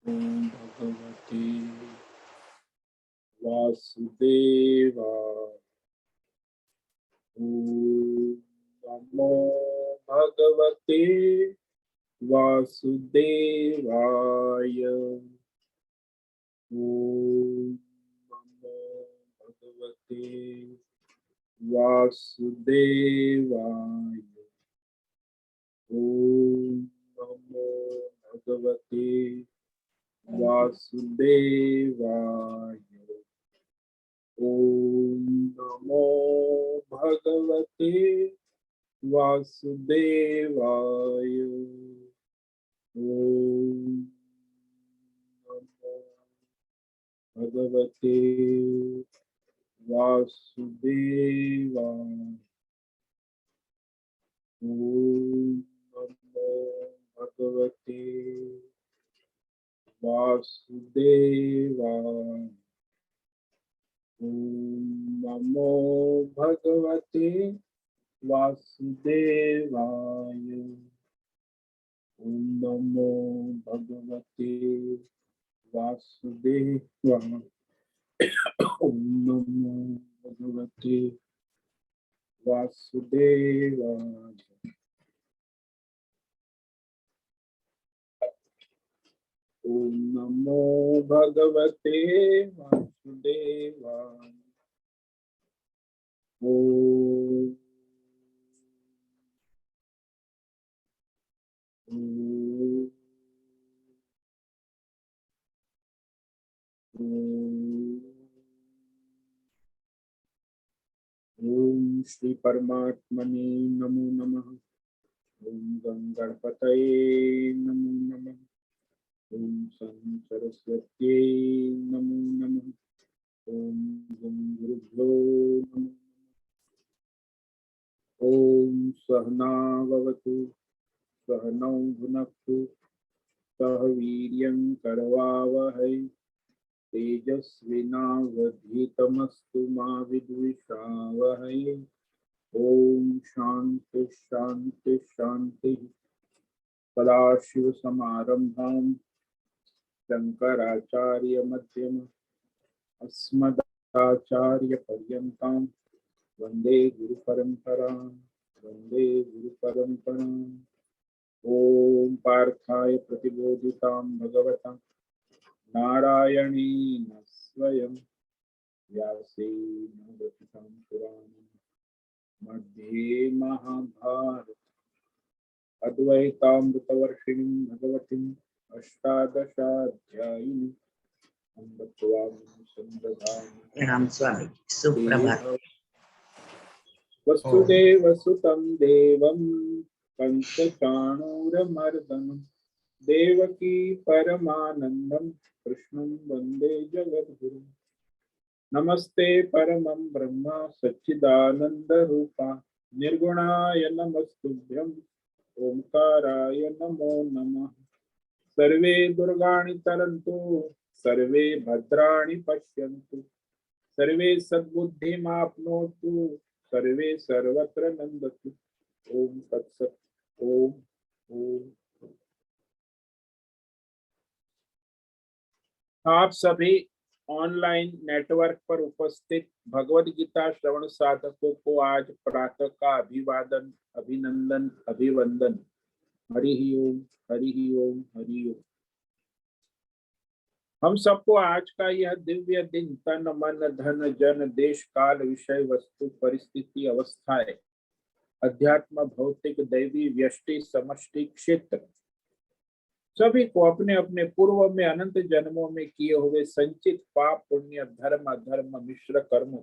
ओम भगवते वासुदेवाय। ओम नमो भगवते वासुदेवाय। ओम नमो भगवते वासुदेवाय। ओम नमो भगवते वासुदेवाय। ओम नमो भगवते वासुदेवाय। ओम नमो भगवते वासुदेवाय। ओम नमो भगवते वासुदेवाय। ओम नमो भगवते वासुदेवाय। ओम नमो भगवते वासुदेवाय। ओम नमो भगवते वासुदेवाय। ओम नमो भगवते वासुदेवाय। ओम ओम श्री परमात्मने नमो नमः। ओम गं गणपतये नमो नमः। ओम सं सरस्वत्यै नमो नमः। ओम गं गुरुभ्यो नमः। ओम सहना भवतु सहनौ भुनक्तु सह वीर्यं करवावहै तेजस्विनावधीतमस्तु मा विद्विषावहै। ओम शांति शांति शांति। सदाशिव समारंभां शंकराचार्य मध्यम अस्मदाचार्य पर्यन्तां वंदे गुरु परंपरां। वंदे गुरु परंपरां। ओम पार्थाय प्रतिबोधितां भगवता नारायणेन स्वयं व्यासेन रचितां पुराणं मध्ये महाभारत अद्वैतामृतवर्षिणीं भगवतीम् अष्टादशाध्यायिनीं अम्ब त्वां संदधामि। राम स्वामी सुप्रभात। वसुदेवसुतं देवं कंसचाणूरमर्दनं देवकी परमानन्दं कृष्णं वन्दे जगद्गुरुं। नमस्ते परमं ब्रह्म सच्चिदानन्दरूपा निर्गुणाय नमस्तुभ्यं ओंकाराय नमो नमः। सर्वे दुर्गाणि तरन्तु सर्वे भद्राणि पश्यन्तु सर्वे सद्बुद्धिमाप्नोतु सर्वे सर्वत्र नंदतु। ओम तत्सत्। ओम ओम। आप सभी ऑनलाइन नेटवर्क पर उपस्थित भगवद गीता श्रवण साधकों को आज प्रातः का अभिवादन अभिनंदन अभिवंदन। हरि ओम हरि ओम हरि ओम। हम सबको आज का यह दिव्य दिन तन मन धन जन देश काल विषय वस्तु परिस्थिति अवस्थाएं अध्यात्म भौतिक दैवी व्यष्टि समष्टि क्षेत्र सभी को अपने अपने पूर्व में अनंत जन्मों में किए हुए संचित पाप पुण्य धर्म अधर्म मिश्र कर्म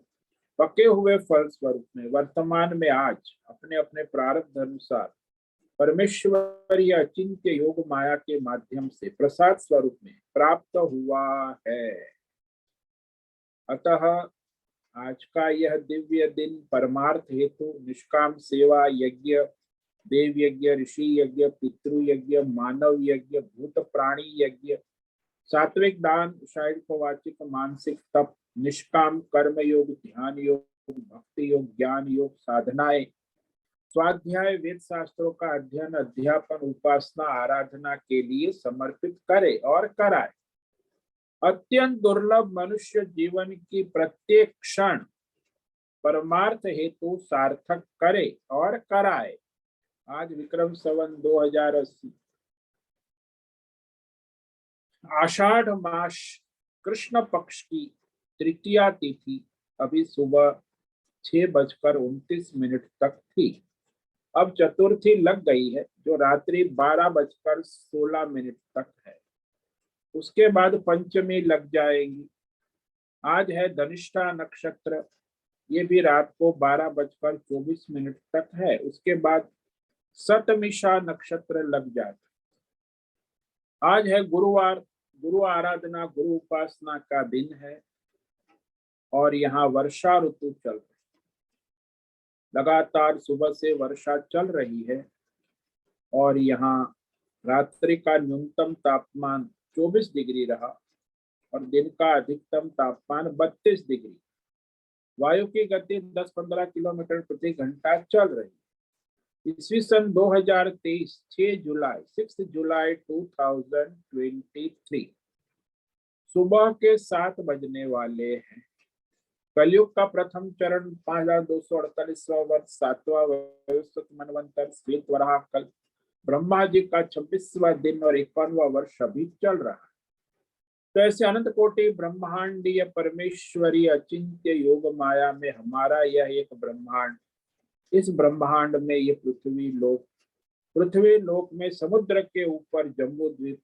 पके हुए फल स्वरूप में वर्तमान में आज अपने अपने प्रारब्ध अनुसार परमेश्वरीय अचिंत्य योग माया के माध्यम से प्रसाद स्वरूप में प्राप्त हुआ है। अतः आज का यह दिव्य दिन परमार्थ हेतु निष्काम सेवा यज्ञ देव यज्ञ ऋषि यज्ञ पितृ यज्ञ मानव यज्ञ भूत प्राणी यज्ञ सात्विक दान शारीरिक मानसिक तप निष्काम कर्म योग ध्यान योग भक्ति योग ज्ञान योग साधनाएं स्वाध्याय वेद शास्त्रों का अध्ययन, अध्यापन, उपासना, आराधना के लिए समर्पित करे और कराए। अत्यंत दुर्लभ मनुष्य जीवन की प्रत्येक क्षण परमार्थ हेतु सार्थक करे और कराए। आज विक्रम संवत 2080 आषाढ़ मास कृष्ण पक्ष की तृतीया तिथि अभी सुबह 6:29 तक थी। अब चतुर्थी लग गई है जो रात्रि 12:16 तक है। उसके बाद पंचमी लग जाएगी। आज है धनिष्ठा नक्षत्र, ये भी रात को 12:24 तक है। उसके बाद सतमिषा नक्षत्र लग जाता। आज है गुरुवार, गुरु आराधना, गुरु उपासना का दिन है और यहाँ वर्षा ऋतु चल रही, लगातार सुबह से वर्षा चल रही है और यहाँ रात्रि का न्यूनतम तापमान 24 डिग्री रहा और दिन का अधिकतम तापमान 32 डिग्री। वायु की गति 10-15 किलोमीटर प्रति घंटा चल रही। ईस्वी सन 2023 6 जुलाई 2023 सुबह के 7 बजने वाले हैं। कलयुग का प्रथम चरण 5248वां वर्ष, 7वां वयोस्तुत मनवंतर, श्वेत वराह कल्प, ब्रह्मा जी का 26वां दिन और 51वां वर्ष अभी चल रहा है। तो ऐसे अनंत कोटि ब्रह्मांडीय परमेश्वरी अचिंत्य योग माया में हमारा यह एक ब्रह्मांड, इस ब्रह्मांड में ये पृथ्वी लोक में समुद्र के ऊपर जम्बू द्वीप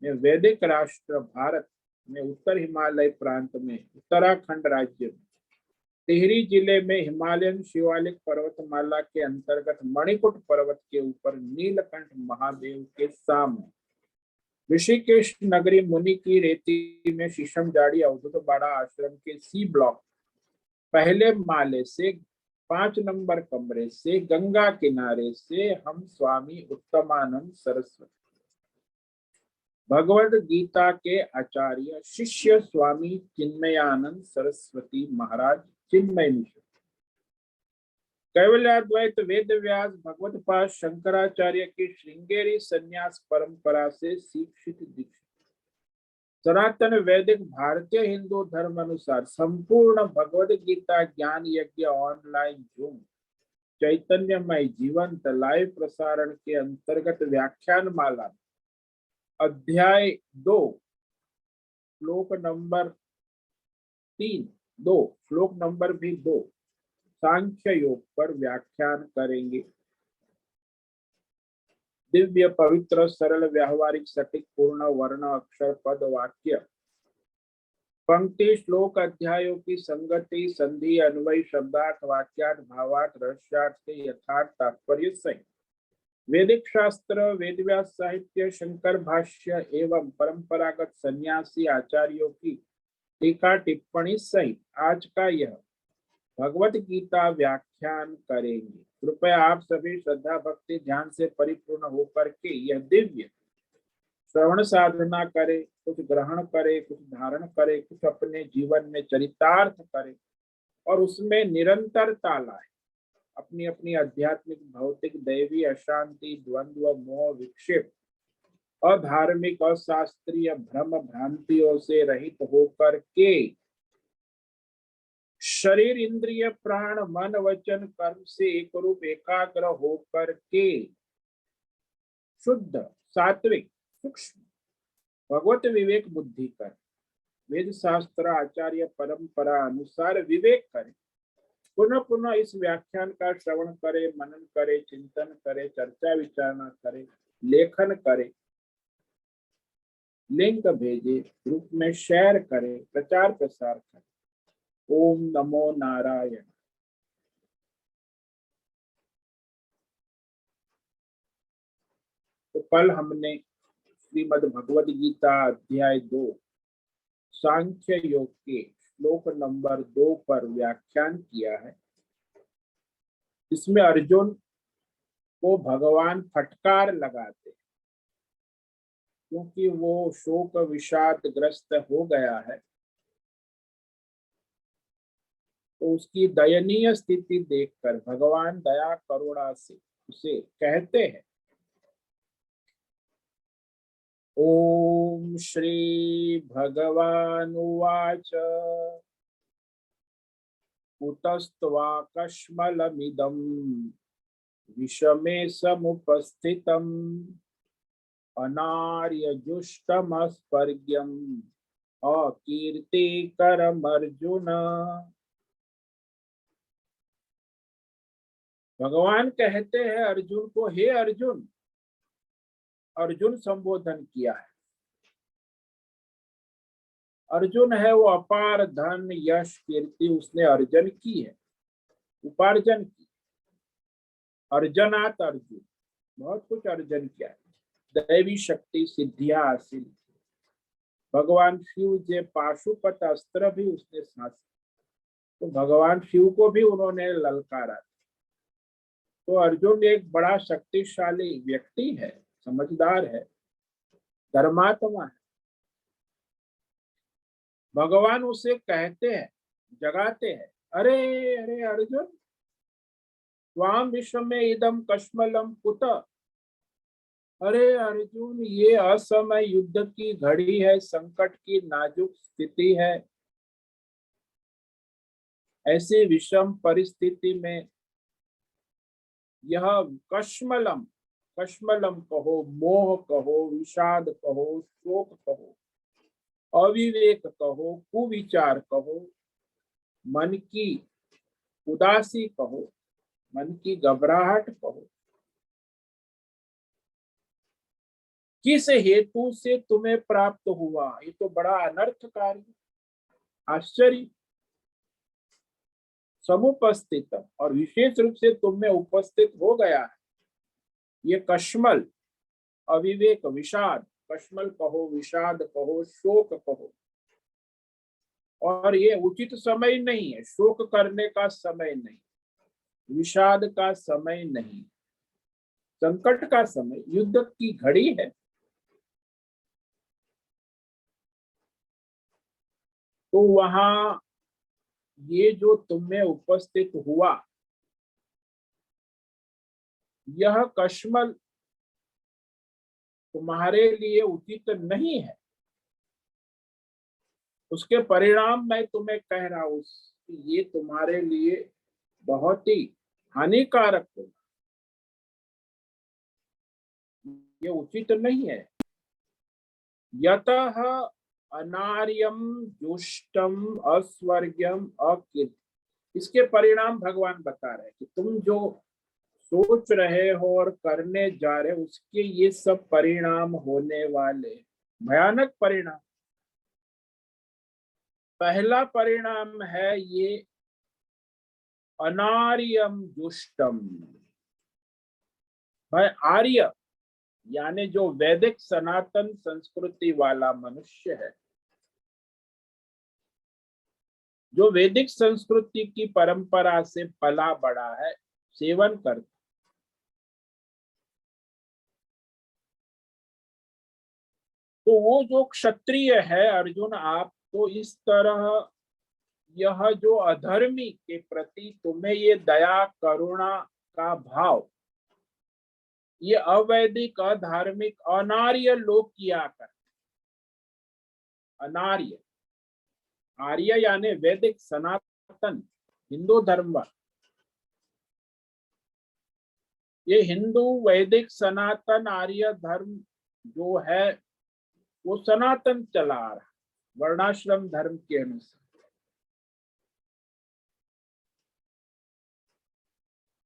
में, वैदिक राष्ट्र भारत में, उत्तर हिमालय प्रांत में, उत्तराखंड राज्य में, टिहरी जिले में हिमालयन शिवालिक पर्वतमाला के अंतर्गत मणिकुट पर्वत के ऊपर नीलकंठ महादेव के सामने, ऋषिकेश नगरी मुनि की रेती में शीशम जाड़ी अवधूत बाड़ा आश्रम के सी ब्लॉक पहले माले से 5 नंबर कमरे से गंगा किनारे से हम स्वामी उत्तमानंद सरस्वती भगवद गीता के आचार्य शिष्य स्वामी चिन्मयानंद सरस्वती महाराज चिन्मय मिश्र, कैवल्याद्वैत वेद व्यास भगवत पाद शंकराचार्य की श्रृंगेरी संन्यास परंपरा से शिक्षित दीक्षित, सनातन वैदिक भारतीय हिंदू धर्म अनुसार संपूर्ण भगवद गीता ज्ञान यज्ञ ऑनलाइन जूम चैतन्यमय जीवंत लाइव प्रसारण के अंतर्गत व्याख्यान माला अध्याय 2 श्लोक नंबर 3, 2 श्लोक नंबर भी 2 सांख्य योग पर व्याख्यान करेंगे। दिव्य पवित्र सरल व्यावहारिक सटीक पूर्ण वर्ण अक्षर पद वाक्य पंक्ति श्लोक अध्यायों की संगति संधि अन्वय शब्दार्थ वाक्यार्थ भावार्थ रहस्यार्थ के यथार्थ तात्पर्य सहित वैदिक शास्त्र वेदव्यास साहित्य शंकर भाष्य एवं परंपरागत सन्यासी आचार्यों की टीका टिप्पणी सहित आज का यह भगवत गीता व्याख्यान करेंगे। कृपया आप सभी श्रद्धा भक्ति ध्यान से परिपूर्ण होकर के यह दिव्य श्रवण साधना करे, कुछ ग्रहण करे, कुछ धारण करे, कुछ अपने जीवन में चरितार्थ करे और उसमें निरंतरता लाए। अपनी अपनी आध्यात्मिक भौतिक दैवी अशांति द्वंद्व मोह विक्षेप अधार्मिक और शास्त्रीय भ्रम भ्रांतियों से रहित होकर के शरीर इंद्रिय प्राण मन वचन कर्म से एक रूप एकाग्र होकर के शुद्ध सात्विक सूक्ष्म भगवत विवेक बुद्धि कर वेद शास्त्र आचार्य परंपरा अनुसार विवेक करे। पुनः पुनः इस व्याख्यान का श्रवण करे, मनन करे, चिंतन करे, चर्चा विचारणा करे, लेखन करे, लिंक भेजे, ग्रुप में शेयर करे, प्रचार प्रसार करे। ओम नमो नारायण। तो कल हमने श्रीमद् भगवद गीता अध्याय 2 सांख्य योग के श्लोक नंबर 2 पर व्याख्यान किया है। इसमें अर्जुन को भगवान फटकार लगाते क्योंकि वो शोक विषाद ग्रस्त हो गया है। तो उसकी दयनीय स्थिति देखकर भगवान दया करुणा से उसे कहते हैं, ओम श्री भगवान उवाच कुतस्त्वा कश्मलमिदं विषमे समुपस्थितम् अनार्यजुष्टमस्पर्ग्यम् अकीर्तिकरमर्जुन। भगवान कहते हैं अर्जुन को, हे अर्जुन, अर्जुन संबोधन किया है। अर्जुन है वो अपार धन यश कीर्ति उसने अर्जन की है, उपार्जन की। अर्जनात अर्जुन, बहुत कुछ अर्जन किया है, दैवी शक्ति सिद्धियां हासिल। भगवान शिव जे पाशुपत अस्त्र भी उसने साथ, तो भगवान शिव को भी उन्होंने ललकारा। तो अर्जुन एक बड़ा शक्तिशाली व्यक्ति है, समझदार है, धर्मात्मा है। भगवान उसे कहते हैं, जगाते हैं, अरे अरे अर्जुन, त्वाम विश्व में इदम कश्मलम कुत। अरे अर्जुन, ये असमय युद्ध की घड़ी है, संकट की नाजुक स्थिति है। ऐसी विषम परिस्थिति में यह कश्मलम, कश्मलम कहो, मोह कहो, विषाद कहो, शोक कहो, अविवेक कहो, कुविचार कहो, मन की उदासी कहो, मन की घबराहट कहो, किस हेतु से तुम्हें प्राप्त हुआ? ये तो बड़ा अनर्थकारी, आश्चर्य। समुपस्थित, और विशेष रूप से तुम में उपस्थित हो गया है ये कश्मल, अविवेक, विषाद। कश्मल कहो, विषाद कहो, शोक कहो। और ये उचित समय नहीं है, शोक करने का समय नहीं, विषाद का समय नहीं, संकट का समय, युद्ध की घड़ी है। तो वहां ये जो तुम्हें उपस्थित हुआ, यह कश्मल तुम्हारे लिए उचित नहीं है। उसके परिणाम मैं तुम्हें कह रहा हूं कि ये तुम्हारे लिए बहुत ही हानिकारक होगा, ये उचित नहीं है। यतः अनार्यम जुष्टम अस्वर्ग्यम अकीर्ति। इसके परिणाम भगवान बता रहे हैं कि तुम जो सोच रहे हो और करने जा रहे हो, उसके ये सब परिणाम होने वाले, भयानक परिणाम। पहला परिणाम है ये अनार्यम जुष्टम। भाई आर्य यानी जो वैदिक सनातन संस्कृति वाला मनुष्य है, जो वैदिक संस्कृति की परंपरा से पला बड़ा है, सेवन करता, तो वो जो क्षत्रिय है अर्जुन, आप तो इस तरह यह जो अधर्मी के प्रति तुम्हें ये दया करुणा का भाव, ये अवैदिक, अधार्मिक, अनार्य लोग किया कर। अनार्य, आर्य यानी वैदिक सनातन हिंदू धर्म। ये हिंदू वैदिक सनातन आर्य धर्म जो है वो सनातन चला आ रहा, वर्णाश्रम धर्म के अनुसार।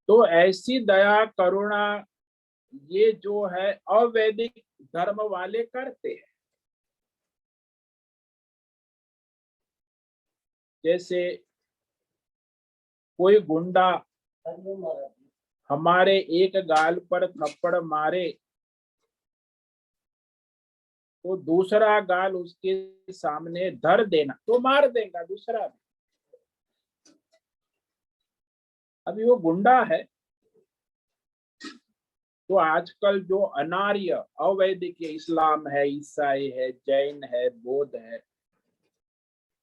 तो ऐसी दया करुणा ये जो है अवैदिक धर्म वाले करते हैं। जैसे कोई गुंडा हमारे एक गाल पर थप्पड़ मारे तो दूसरा गाल उसके सामने धर देना, तो मार देगा दूसरा भी। अभी वो गुंडा है। तो आजकल जो अनार्य अवैदिक इस्लाम है, ईसाई है, जैन है, बौद्ध है,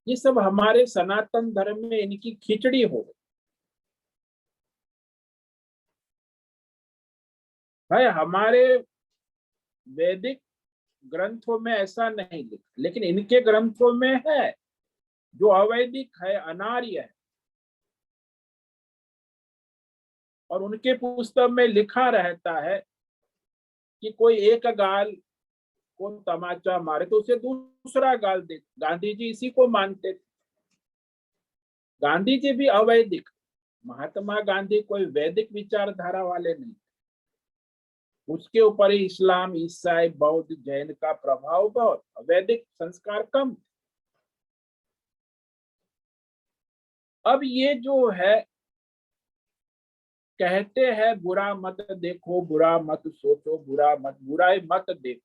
ये सब हमारे सनातन धर्म में इनकी खिचड़ी हो गई। भाई हमारे वैदिक ग्रंथों में ऐसा नहीं लिखा, लेकिन इनके ग्रंथों में है जो अवैदिक है, अनार्य है। और उनके पुस्तक में लिखा रहता है कि कोई एक गाल को तमाचा मारे तो उसे दूसरा गाल दे। गांधी जी इसी को मानते थे। गांधी जी भी अवैदिक, महात्मा गांधी कोई वैदिक विचारधारा वाले नहीं। उसके ऊपर ही इस्लाम, ईसाई, बौद्ध, जैन का प्रभाव बहुत, वैदिक संस्कार कम। अब ये जो है कहते हैं बुरा मत देखो, बुरा मत सोचो, बुराई मत देखो।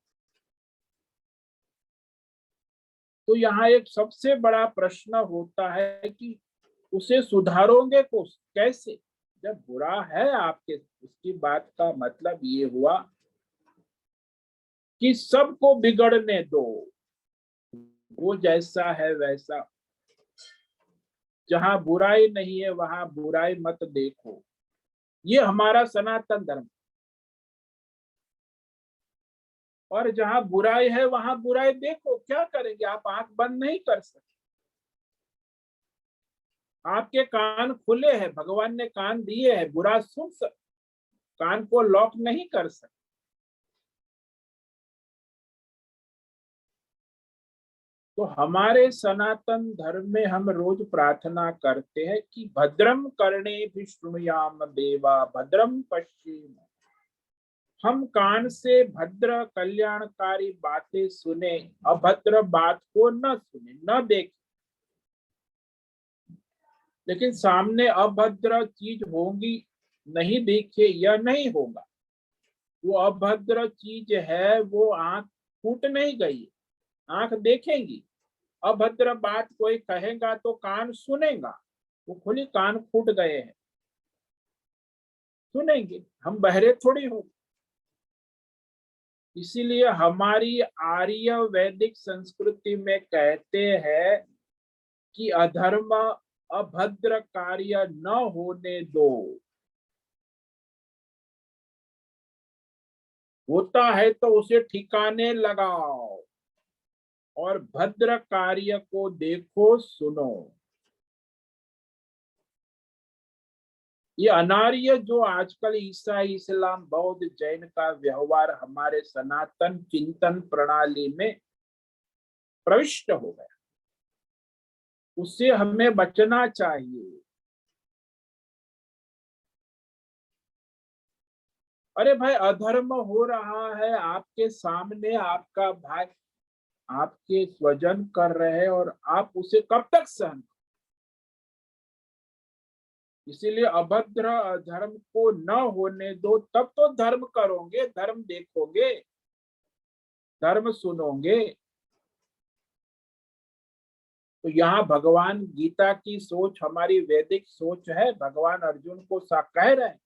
तो यहाँ एक सबसे बड़ा प्रश्न होता है कि उसे सुधारोगे को कैसे? जब बुरा है आपके, उसकी बात का मतलब ये हुआ कि सबको बिगड़ने दो, वो जैसा है वैसा। जहां बुराई नहीं है वहां बुराई मत देखो। ये हमारा सनातन धर्म। और जहां बुराई है वहां बुराई देखो। क्या करेंगे? आप आंख बंद नहीं कर सकते। आपके कान खुले हैं, भगवान ने कान दिए हैं, बुरा सुन सकते, कान को लॉक नहीं कर सकते। तो हमारे सनातन धर्म में हम रोज प्रार्थना करते हैं कि भद्रम कर्णे शृणुयाम देवा भद्रम पश्चिम। हम कान से भद्र कल्याणकारी बातें सुने, अभद्र बात को न सुने, न देखें। लेकिन सामने अभद्र चीज होगी, नहीं देखे, यह नहीं होगा। वो अभद्र चीज है, वो आंख फूट नहीं गई, आंख देखेंगी। अभद्र बात कोई कहेगा तो कान सुनेगा। वो खुली कान फूट गए हैं, सुनेंगे। हम बहरे थोड़ी हो। इसीलिए हमारी आर्य वैदिक संस्कृति में कहते हैं कि अधर्म, अभद्र कार्य न होने दो। होता है तो उसे ठिकाने लगाओ और भद्र कार्य को देखो, सुनो। ये अनार्य जो आजकल ईसाई, इस्लाम, बौद्ध, जैन का व्यवहार हमारे सनातन चिंतन प्रणाली में प्रविष्ट हो गया, उससे हमें बचना चाहिए। अरे भाई अधर्म हो रहा है आपके सामने, आपका भाई, आपके स्वजन कर रहे हैं और आप उसे कब तक सहन? इसीलिए अभद्र धर्म को न होने दो, तब तो धर्म करोगे, धर्म देखोगे, धर्म सुनोगे। तो यहाँ भगवान गीता की सोच हमारी वैदिक सोच है। भगवान अर्जुन को सा कह रहे हैं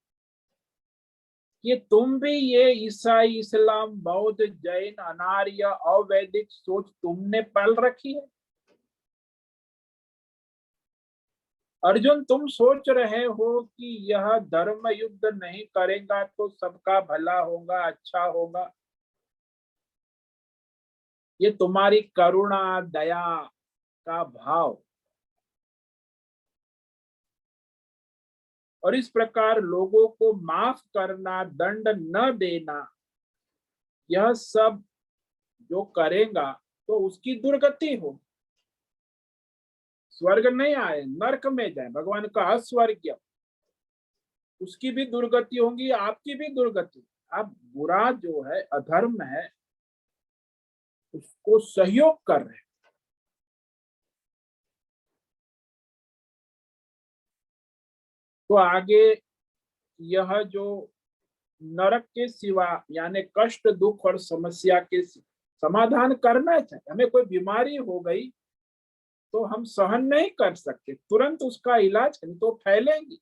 कि तुम भी ये ईसाई, इस्लाम, बौद्ध, जैन, अनार्य, अवैदिक सोच तुमने पल रखी है। अर्जुन तुम सोच रहे हो कि यह धर्म युद्ध नहीं करेगा तो सबका भला होगा, अच्छा होगा। ये तुम्हारी करुणा, दया का भाव और इस प्रकार लोगों को माफ करना, दंड न देना, यह सब जो करेगा तो उसकी दुर्गति हो। स्वर्ग नहीं आए, नरक में जाए। भगवान का अस्वर्ग, उसकी भी दुर्गति होगी, आपकी भी दुर्गति। आप बुरा जो है, अधर्म है, उसको सहयोग कर रहे हैं। तो आगे यह जो नरक के सिवा यानी कष्ट, दुख और समस्या के समाधान करना चाहिए। हमें कोई बीमारी हो गई तो हम सहन नहीं कर सकते, तुरंत उसका इलाज, नहीं तो फैलेंगी।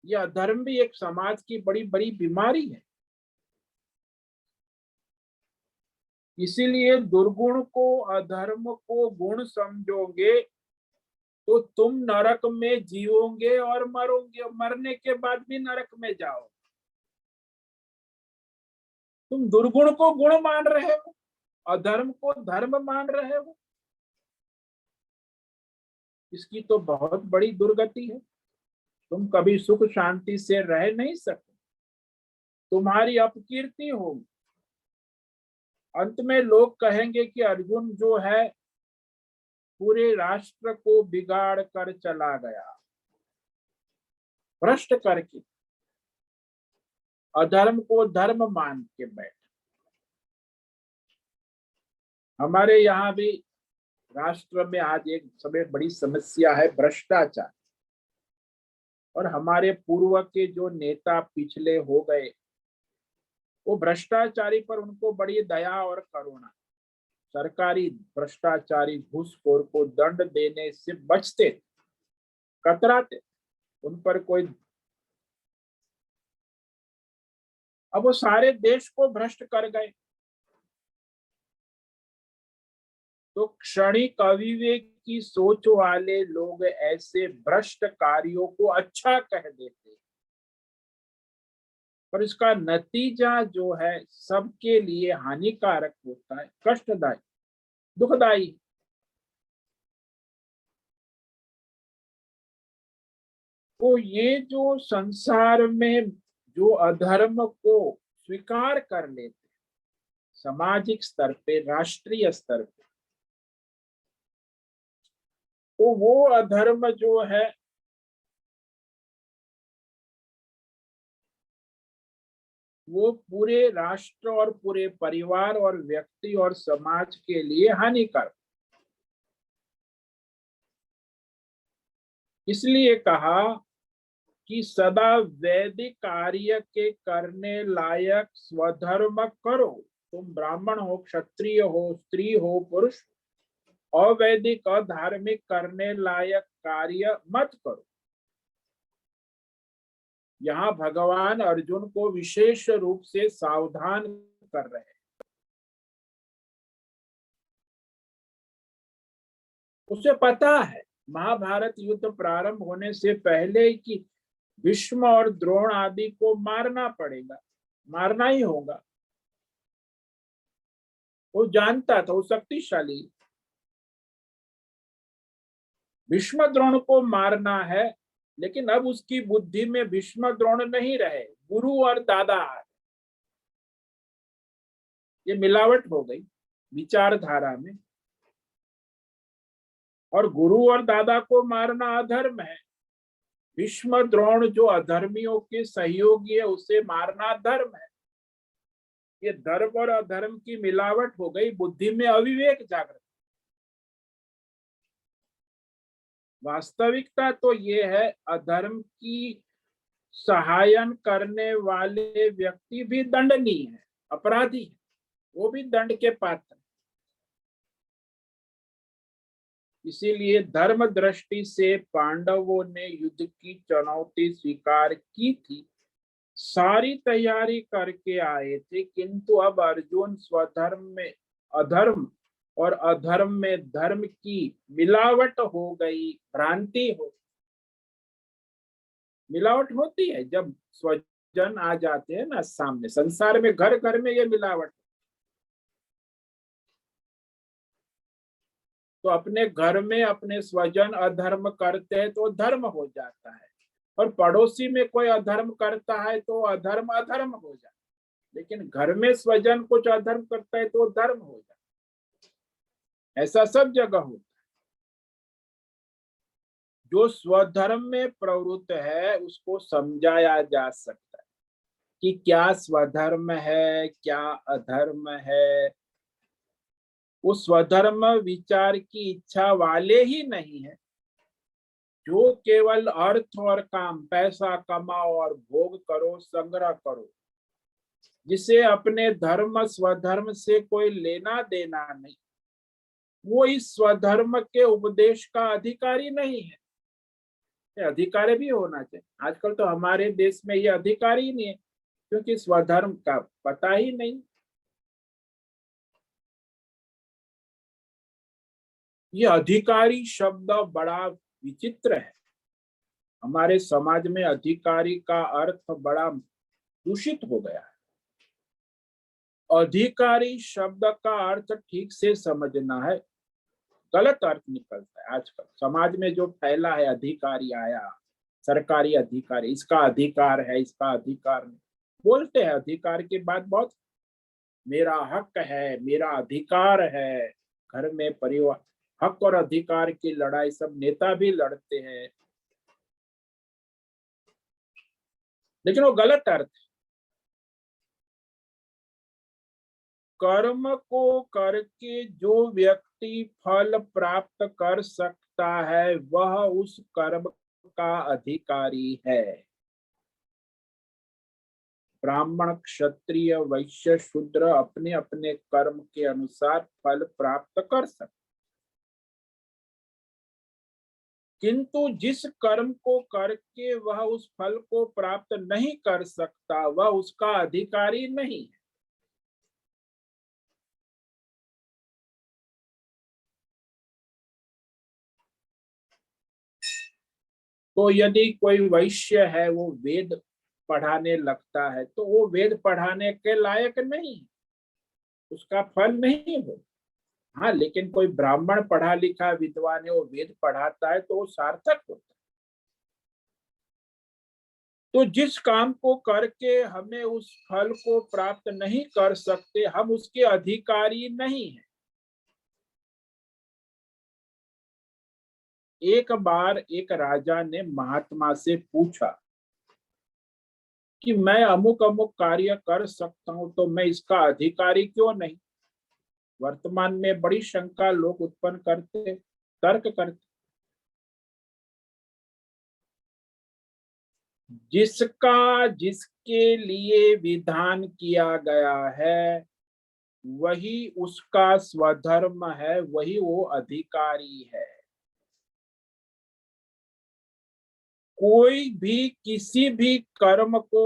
यह अधर्म भी एक समाज की बड़ी बड़ी बीमारी है। इसीलिए दुर्गुण को, अधर्म को गुण समझोगे तो तुम नरक में जीवोगे और मरोगे, मरने के बाद भी नरक में जाओ। तुम दुर्गुण को गुण मान रहे हो, अधर्म को धर्म मान रहे हो, इसकी तो बहुत बड़ी दुर्गति है। तुम कभी सुख शांति से रह नहीं सकते, तुम्हारी अपकीर्ति होगी। अंत में लोग कहेंगे कि अर्जुन जो है पूरे राष्ट्र को बिगाड़ कर चला गया, भ्रष्ट करके, अधर्म को धर्म मान के बैठ। हमारे यहाँ भी राष्ट्र में आज एक सबसे बड़ी समस्या है भ्रष्टाचार। और हमारे पूर्व के जो नेता पिछले हो गए, वो भ्रष्टाचारी पर उनको बड़ी दया और करुणा। सरकारी भ्रष्टाचारी घूसखोर को दंड देने से बचते, कतराते, उन पर कोई। अब वो सारे देश को भ्रष्ट कर गए, तो क्षणिक अविवेक की सोच वाले लोग ऐसे भ्रष्ट कार्यों को अच्छा कह देते, पर इसका नतीजा जो है सबके लिए हानिकारक होता है, कष्टदायी, दुखदायी। तो ये जो संसार में जो अधर्म को स्वीकार कर लेते, सामाजिक स्तर पे, राष्ट्रीय स्तर पे, तो वो अधर्म जो है वो पूरे राष्ट्र और पूरे परिवार और व्यक्ति और समाज के लिए हानिकारक। इसलिए कहा कि सदा वैदिक कार्य के करने लायक स्वधर्म करो। तुम ब्राह्मण हो, क्षत्रिय हो, स्त्री हो, पुरुष, अवैदिक अधार्मिक करने लायक कार्य मत करो। यहाँ भगवान अर्जुन को विशेष रूप से सावधान कर रहे हैं। उसे पता है महाभारत युद्ध प्रारंभ होने से पहले कि भीष्म और द्रोण आदि को मारना पड़ेगा, मारना ही होगा। वो जानता था, वो शक्तिशाली। भीष्म द्रोण को मारना है, लेकिन अब उसकी बुद्धि में भीष्म द्रोण नहीं रहे, गुरु और दादा। ये मिलावट हो गई विचारधारा में। और गुरु और दादा को मारना अधर्म है, भीष्म द्रोण जो अधर्मियों के सहयोगी है उसे मारना धर्म है। ये धर्म और अधर्म की मिलावट हो गई, बुद्धि में अविवेक जागृत। वास्तविकता तो ये है, अधर्म की सहायन करने वाले व्यक्ति भी दंडनीय है, अपराधी है, वो भी दंड के पात्र। इसीलिए धर्म दृष्टि से पांडवों ने युद्ध की चुनौती स्वीकार की थी, सारी तैयारी करके आए थे, किंतु अब अर्जुन स्वधर्म में अधर्म और अधर्म में धर्म की मिलावट हो गई, भ्रांति हो। मिलावट होती है जब स्वजन आ जाते हैं ना सामने, संसार में घर घर में ये मिलावट। तो अपने घर में अपने स्वजन अधर्म करते हैं तो धर्म हो जाता है, और पड़ोसी में कोई अधर्म करता है तो अधर्म अधर्म हो जाता है। लेकिन घर में स्वजन कुछ अधर्म करता है तो धर्म हो जाता है। ऐसा सब जगह होता है। जो स्वधर्म में प्रवृत्त है उसको समझाया जा सकता है कि क्या स्वधर्म है, क्या अधर्म है। वो स्वधर्म विचार की इच्छा वाले ही नहीं है, जो केवल अर्थ और काम, पैसा कमाओ और भोग करो, संग्रह करो, जिसे अपने धर्म स्वधर्म से कोई लेना देना नहीं, वो इस स्वधर्म के उपदेश का अधिकारी नहीं है। ये अधिकारी भी होना चाहिए। आजकल तो हमारे देश में ये अधिकारी ही नहीं है, क्योंकि स्वधर्म का पता ही नहीं। ये अधिकारी शब्द बड़ा विचित्र है। हमारे समाज में अधिकारी का अर्थ बड़ा दूषित हो गया है। अधिकारी शब्द का अर्थ ठीक से समझना है, गलत अर्थ निकलता है। आजकल समाज में जो फैला है, अधिकारी आया, सरकारी अधिकारी, इसका अधिकार है, इसका अधिकार नहीं। बोलते हैं अधिकार की बात बहुत, मेरा हक है, मेरा अधिकार है। घर में परिवार, हक और अधिकार की लड़ाई सब नेता भी लड़ते हैं, लेकिन वो गलत अर्थ है। कर्म को करके जो व्यक्ति फल प्राप्त कर सकता है वह उस कर्म का अधिकारी है। ब्राह्मण, क्षत्रिय, वैश्य, शूद्र अपने अपने कर्म के अनुसार फल प्राप्त कर सकते, किंतु जिस कर्म को करके वह उस फल को प्राप्त नहीं कर सकता वह उसका अधिकारी नहीं है। तो यदि कोई वैश्य है, वो वेद पढ़ाने लगता है तो वो वेद पढ़ाने के लायक नहीं, उसका फल नहीं हो। हाँ, लेकिन कोई ब्राह्मण पढ़ा लिखा विद्वान है, वो वेद पढ़ाता है तो वो सार्थक होता है। तो जिस काम को करके हमें उस फल को प्राप्त नहीं कर सकते, हम उसके अधिकारी नहीं हैं। एक बार एक राजा ने महात्मा से पूछा कि मैं अमुक अमुक कार्य कर सकता हूं, तो मैं इसका अधिकारी क्यों नहीं। वर्तमान में बड़ी शंका लोग उत्पन्न करते, तर्क करते। जिसका जिसके लिए विधान किया गया है वही उसका स्वधर्म है, वही वो अधिकारी है। कोई भी किसी भी कर्म को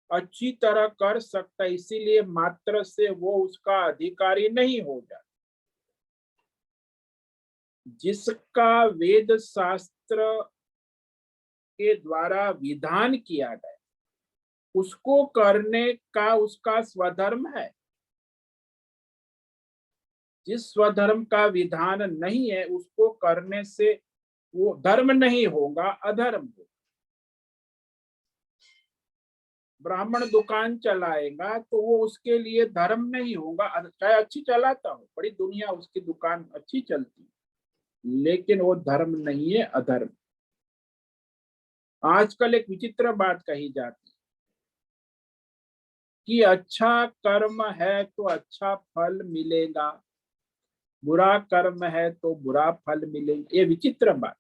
अच्छी तरह कर सकता है, इसीलिए मात्र से वो उसका अधिकारी नहीं हो जाता। जिसका वेद शास्त्र के द्वारा विधान किया गया उसको करने का उसका स्वधर्म है। जिस स्वधर्म का विधान नहीं है उसको करने से वो धर्म नहीं होगा, अधर्म होगा। ब्राह्मण दुकान चलाएगा तो वो उसके लिए धर्म नहीं होगा, चाहे अच्छी चलाता हो, बड़ी दुनिया उसकी दुकान अच्छी चलती, लेकिन वो धर्म नहीं है, अधर्म। आजकल एक विचित्र बात कही जाती कि अच्छा कर्म है तो अच्छा फल मिलेगा, बुरा कर्म है तो बुरा फल मिलेगा। ये विचित्र बात।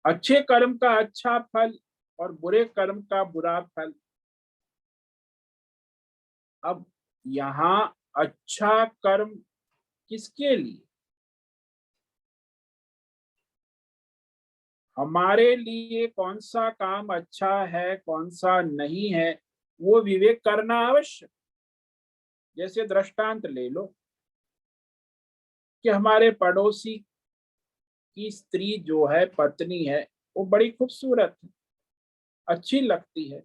अच्छे कर्म का अच्छा फल और बुरे कर्म का बुरा फल। अब यहाँ अच्छा कर्म किसके लिए? हमारे लिए कौन सा काम अच्छा है, कौन सा नहीं है, वो विवेक करना आवश्यक। जैसे दृष्टांत ले लो कि हमारे पड़ोसी की स्त्री जो है, पत्नी है, वो बड़ी खूबसूरत है, अच्छी लगती है,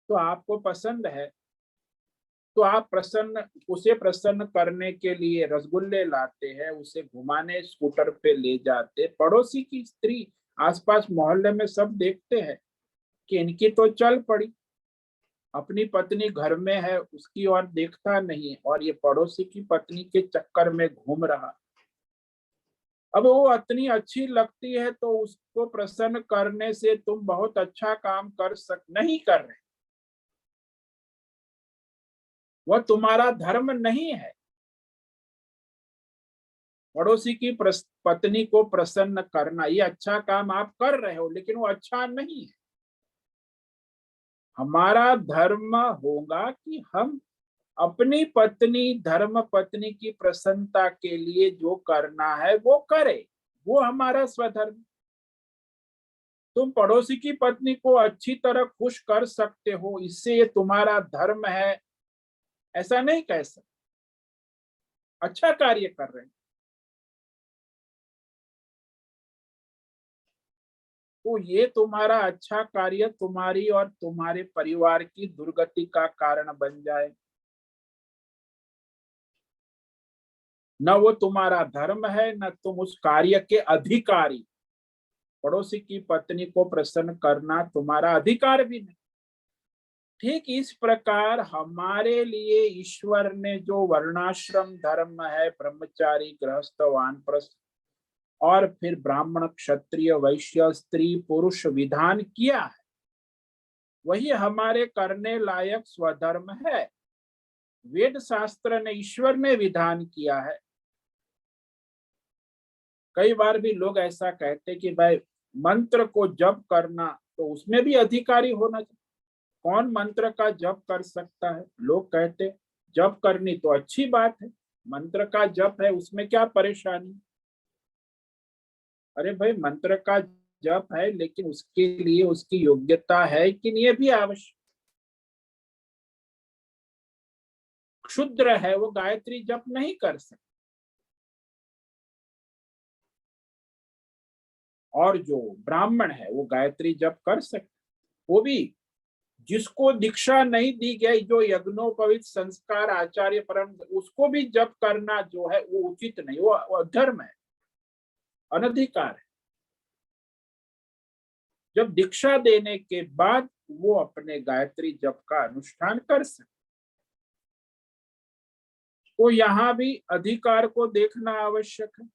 तो आपको पसंद है, तो आप उसे प्रसन्न करने के लिए रसगुल्ले लाते हैं, उसे घुमाने स्कूटर पे ले जाते। पड़ोसी की स्त्री, आसपास मोहल्ले में सब देखते हैं कि इनकी तो चल पड़ी, अपनी पत्नी घर में है उसकी ओर देखता नहीं, और ये पड़ोसी की पत्नी के चक्कर में घूम रहा। अब वो इतनी अच्छी लगती है तो उसको प्रसन्न करने से तुम बहुत अच्छा काम नहीं कर रहे, वह तुम्हारा धर्म नहीं है। पड़ोसी की पत्नी को प्रसन्न करना, ये अच्छा काम आप कर रहे हो, लेकिन वो अच्छा नहीं है। हमारा धर्म होगा कि हम अपनी पत्नी, धर्म पत्नी की प्रसन्नता के लिए जो करना है वो करे, वो हमारा स्वधर्म। तुम पड़ोसी की पत्नी को अच्छी तरह खुश कर सकते हो, इससे ये तुम्हारा धर्म है, ऐसा नहीं कह सकते। अच्छा कार्य कर रहे हैं। तो ये तुम्हारा अच्छा कार्य तुम्हारी और तुम्हारे परिवार की दुर्गति का कारण बन जाए, न वो तुम्हारा धर्म है, न तुम उस कार्य के अधिकारी। पड़ोसी की पत्नी को प्रसन्न करना तुम्हारा अधिकार भी नहीं। ठीक इस प्रकार हमारे लिए ईश्वर ने जो वर्णाश्रम धर्म है, ब्रह्मचारी, गृहस्थ, वानप्रस्थ और फिर ब्राह्मण, क्षत्रिय, वैश्य, स्त्री, पुरुष विधान किया है, वही हमारे करने लायक स्वधर्म है। वेद शास्त्र ने, ईश्वर ने विधान किया है। कई बार भी लोग ऐसा कहते कि भाई मंत्र को जप करना तो उसमें भी अधिकारी होना चाहिए। कौन मंत्र का जप कर सकता है? लोग कहते जप करनी तो अच्छी बात है, मंत्र का जप है उसमें क्या परेशानी? अरे भाई मंत्र का जप है लेकिन उसके लिए उसकी योग्यता है कि नहीं, ये भी आवश्यक। क्षुद्र है वो गायत्री जप नहीं कर सकता, और जो ब्राह्मण है वो गायत्री जप कर सकता। वो भी जिसको दीक्षा नहीं दी गई, जो यज्ञोपवीत संस्कार आचार्य परम, उसको भी जप करना जो है वो उचित नहीं, वो अधर्म है, अनधिकार है। जब दीक्षा देने के बाद वो अपने गायत्री जप का अनुष्ठान कर सकते। तो यहाँ भी अधिकार को देखना आवश्यक है।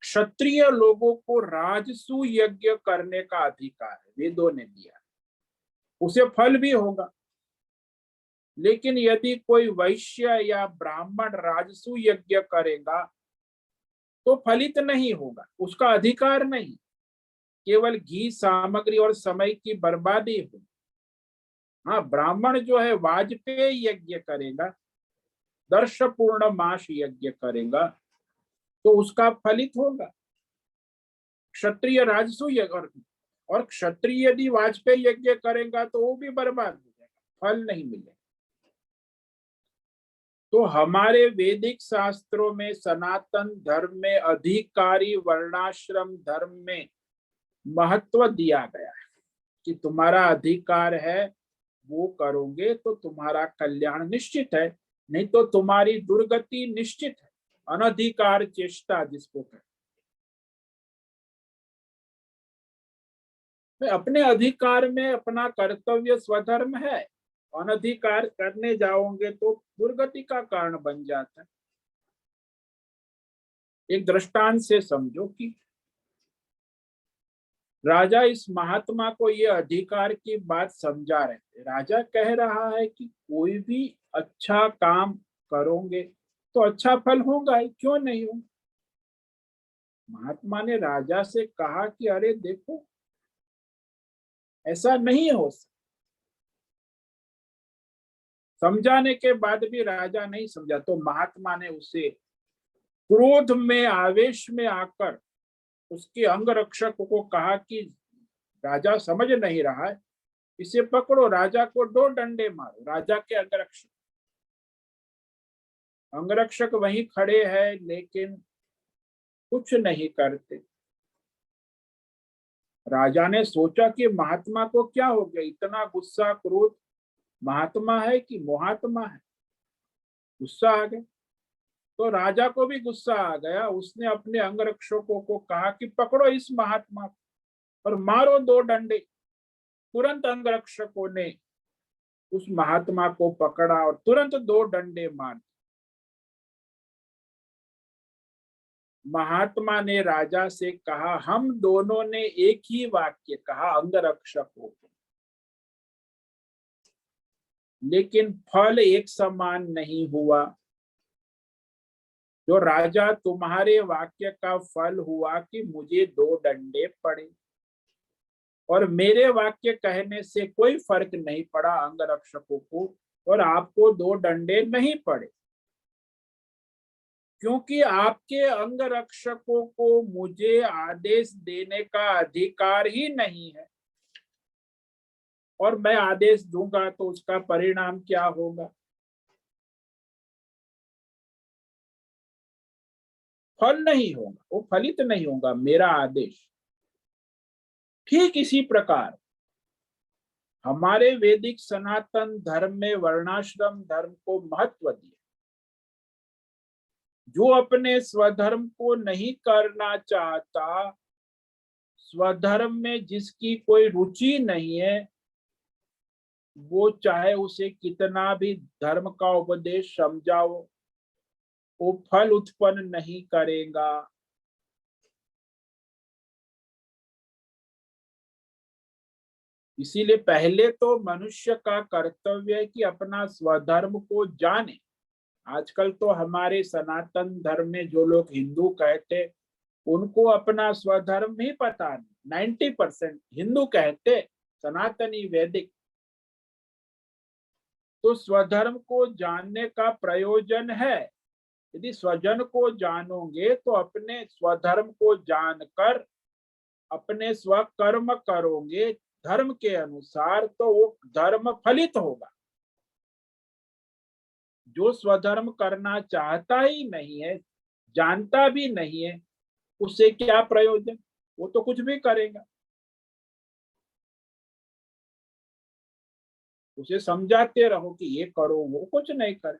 क्षत्रिय लोगों को राजसू यज्ञ करने का अधिकार है, वेदों ने दिया, उसे फल भी होगा। लेकिन यदि कोई वैश्य या ब्राह्मण राजसू यज्ञ करेगा तो फलित नहीं होगा, उसका अधिकार नहीं, केवल घी, सामग्री और समय की बर्बादी होगी। हाँ, ब्राह्मण जो है वाजपेय यज्ञ करेगा, दर्श पूर्ण मास यज्ञ करेगा तो उसका फलित होगा। क्षत्रिय राजसू यज्ञ, और क्षत्रिय यदि वाजपेय यज्ञ करेगा तो वो भी बर्बाद हो जाएगा, फल नहीं मिलेगा। तो हमारे वैदिक शास्त्रों में, सनातन धर्म में, अधिकारी वर्णाश्रम धर्म में महत्व दिया गया है कि तुम्हारा अधिकार है, वो करोगे तो तुम्हारा कल्याण निश्चित है, नहीं तो तुम्हारी दुर्गति निश्चित है। अनधिकार चेष्टा जिसको कहते, अपने अधिकार में अपना कर्तव्य स्वधर्म है, अनधिकार करने जाओगे तो दुर्गति का कारण बन जाता है। एक दृष्टांत से समझो कि राजा इस महात्मा को ये अधिकार की बात समझा रहे थे। राजा कह रहा है कि कोई भी अच्छा काम करोगे तो अच्छा फल होगा ही, क्यों नहीं हो। महात्मा ने राजा से कहा कि अरे देखो ऐसा नहीं हो सकता। समझाने के बाद भी राजा नहीं समझा तो महात्मा ने उसे क्रोध में, आवेश में आकर उसके अंगरक्षक को कहा कि राजा समझ नहीं रहा है, इसे पकड़ो, राजा को 2 डंडे मारो। राजा के अंगरक्षक वहीं खड़े हैं लेकिन कुछ नहीं करते। राजा ने सोचा कि महात्मा को क्या हो गया, इतना गुस्सा, क्रोध, महात्मा है कि महात्मा है, गुस्सा आ गया। तो राजा को भी गुस्सा आ गया, उसने अपने अंगरक्षकों को कहा कि पकड़ो इस महात्मा को और मारो 2 डंडे। तुरंत अंगरक्षकों ने उस महात्मा को पकड़ा और तुरंत 2 डंडे मार। महात्मा ने राजा से कहा, हम दोनों ने एक ही वाक्य कहा अंगरक्षकों को, लेकिन फल एक समान नहीं हुआ। जो राजा तुम्हारे वाक्य का फल हुआ कि मुझे 2 डंडे पड़े, और मेरे वाक्य कहने से कोई फर्क नहीं पड़ा अंगरक्षकों को, और आपको 2 डंडे नहीं पड़े, क्योंकि आपके अंगरक्षकों को मुझे आदेश देने का अधिकार ही नहीं है, और मैं आदेश दूंगा तो उसका परिणाम क्या होगा। फल नहीं होगा, वो फलित नहीं होगा मेरा आदेश। ठीक इसी प्रकार हमारे वैदिक सनातन धर्म में वर्णाश्रम धर्म को महत्व दिया। जो अपने स्वधर्म को नहीं करना चाहता, स्वधर्म में जिसकी कोई रुचि नहीं है, वो चाहे उसे कितना भी धर्म का उपदेश समझाओ, वो फल उत्पन्न नहीं करेगा। इसीलिए पहले तो मनुष्य का कर्तव्य है कि अपना स्वधर्म को जाने। आजकल तो हमारे सनातन धर्म में जो लोग हिंदू कहते, उनको अपना स्वधर्म ही पता नहीं। 90% हिंदू कहते, सनातनी वैदिक। तो स्वधर्म को जानने का प्रयोजन है। यदि स्वजन को जानोगे तो अपने स्वधर्म को जानकर अपने स्वकर्म करोगे धर्म के अनुसार, तो वो धर्म फलित होगा। जो स्वधर्म करना चाहता ही नहीं है, जानता भी नहीं है, उससे क्या प्रयोजन? वो तो कुछ भी करेगा। उसे समझाते रहो कि ये करो, वो कुछ नहीं करे।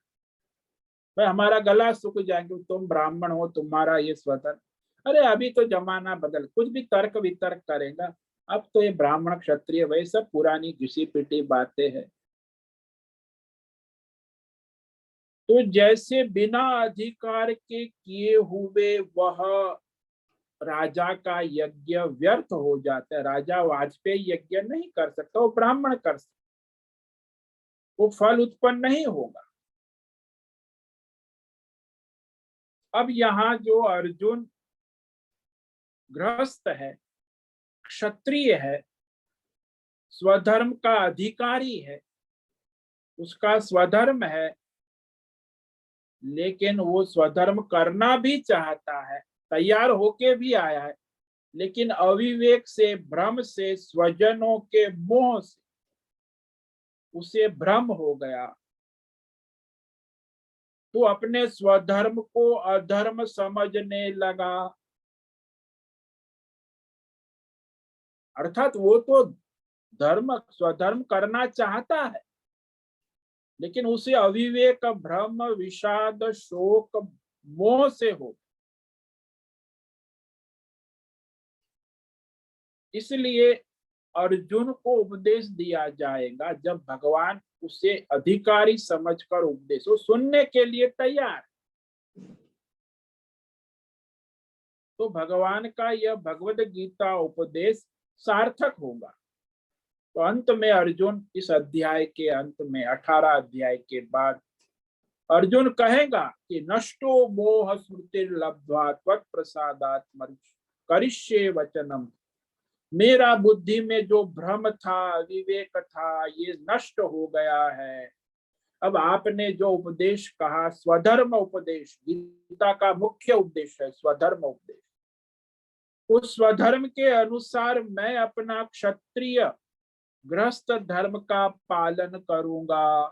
भाई हमारा गला सूख जाएंगे, तुम ब्राह्मण हो, तुम्हारा ये स्वधर्म। अरे अभी तो जमाना बदल, कुछ भी तर्क वितर्क करेगा। अब तो ये ब्राह्मण क्षत्रिय वही सब पुरानी घिसी पिटी बातें हैं। तो जैसे बिना अधिकार के किए हुए वह राजा का यज्ञ व्यर्थ हो जाता है। राजा वाजपेयी यज्ञ नहीं कर सकता, वो ब्राह्मण कर सकता, वो फल उत्पन्न नहीं होगा। अब यहाँ जो अर्जुन गृहस्थ है, क्षत्रिय है, स्वधर्म का अधिकारी है, उसका स्वधर्म है, लेकिन वो स्वधर्म करना भी चाहता है, तैयार होके भी आया है, लेकिन अविवेक से, भ्रम से, स्वजनों के मोह से उसे भ्रम हो गया, तो अपने स्वधर्म को अधर्म समझने लगा। अर्थात वो तो धर्म स्वधर्म करना चाहता है, लेकिन उसे अविवेक, भ्रम, विषाद, शोक, मोह से हो। इसलिए अर्जुन को उपदेश दिया जाएगा जब भगवान उसे अधिकारी समझकर उपदेश, वो सुनने के लिए तैयार। तो भगवान का यह भगवद गीता उपदेश सार्थक होगा। तो अंत में अर्जुन, इस अध्याय के अंत में 18 अध्याय के बाद अर्जुन कहेगा कि नष्टो मोह स्मृतिर्लब्ध्वा त्वत्प्रसादात् करिष्ये वचनम। मेरा बुद्धि में जो भ्रम था, विवेक था, ये नष्ट हो गया है। अब आपने जो उपदेश कहा, स्वधर्म उपदेश, गीता का मुख्य उद्देश्य है स्वधर्म उपदेश। उस स्वधर्म के अनुसार मैं अपना क्षत्रिय गृहस्थ धर्म का पालन करूंगा।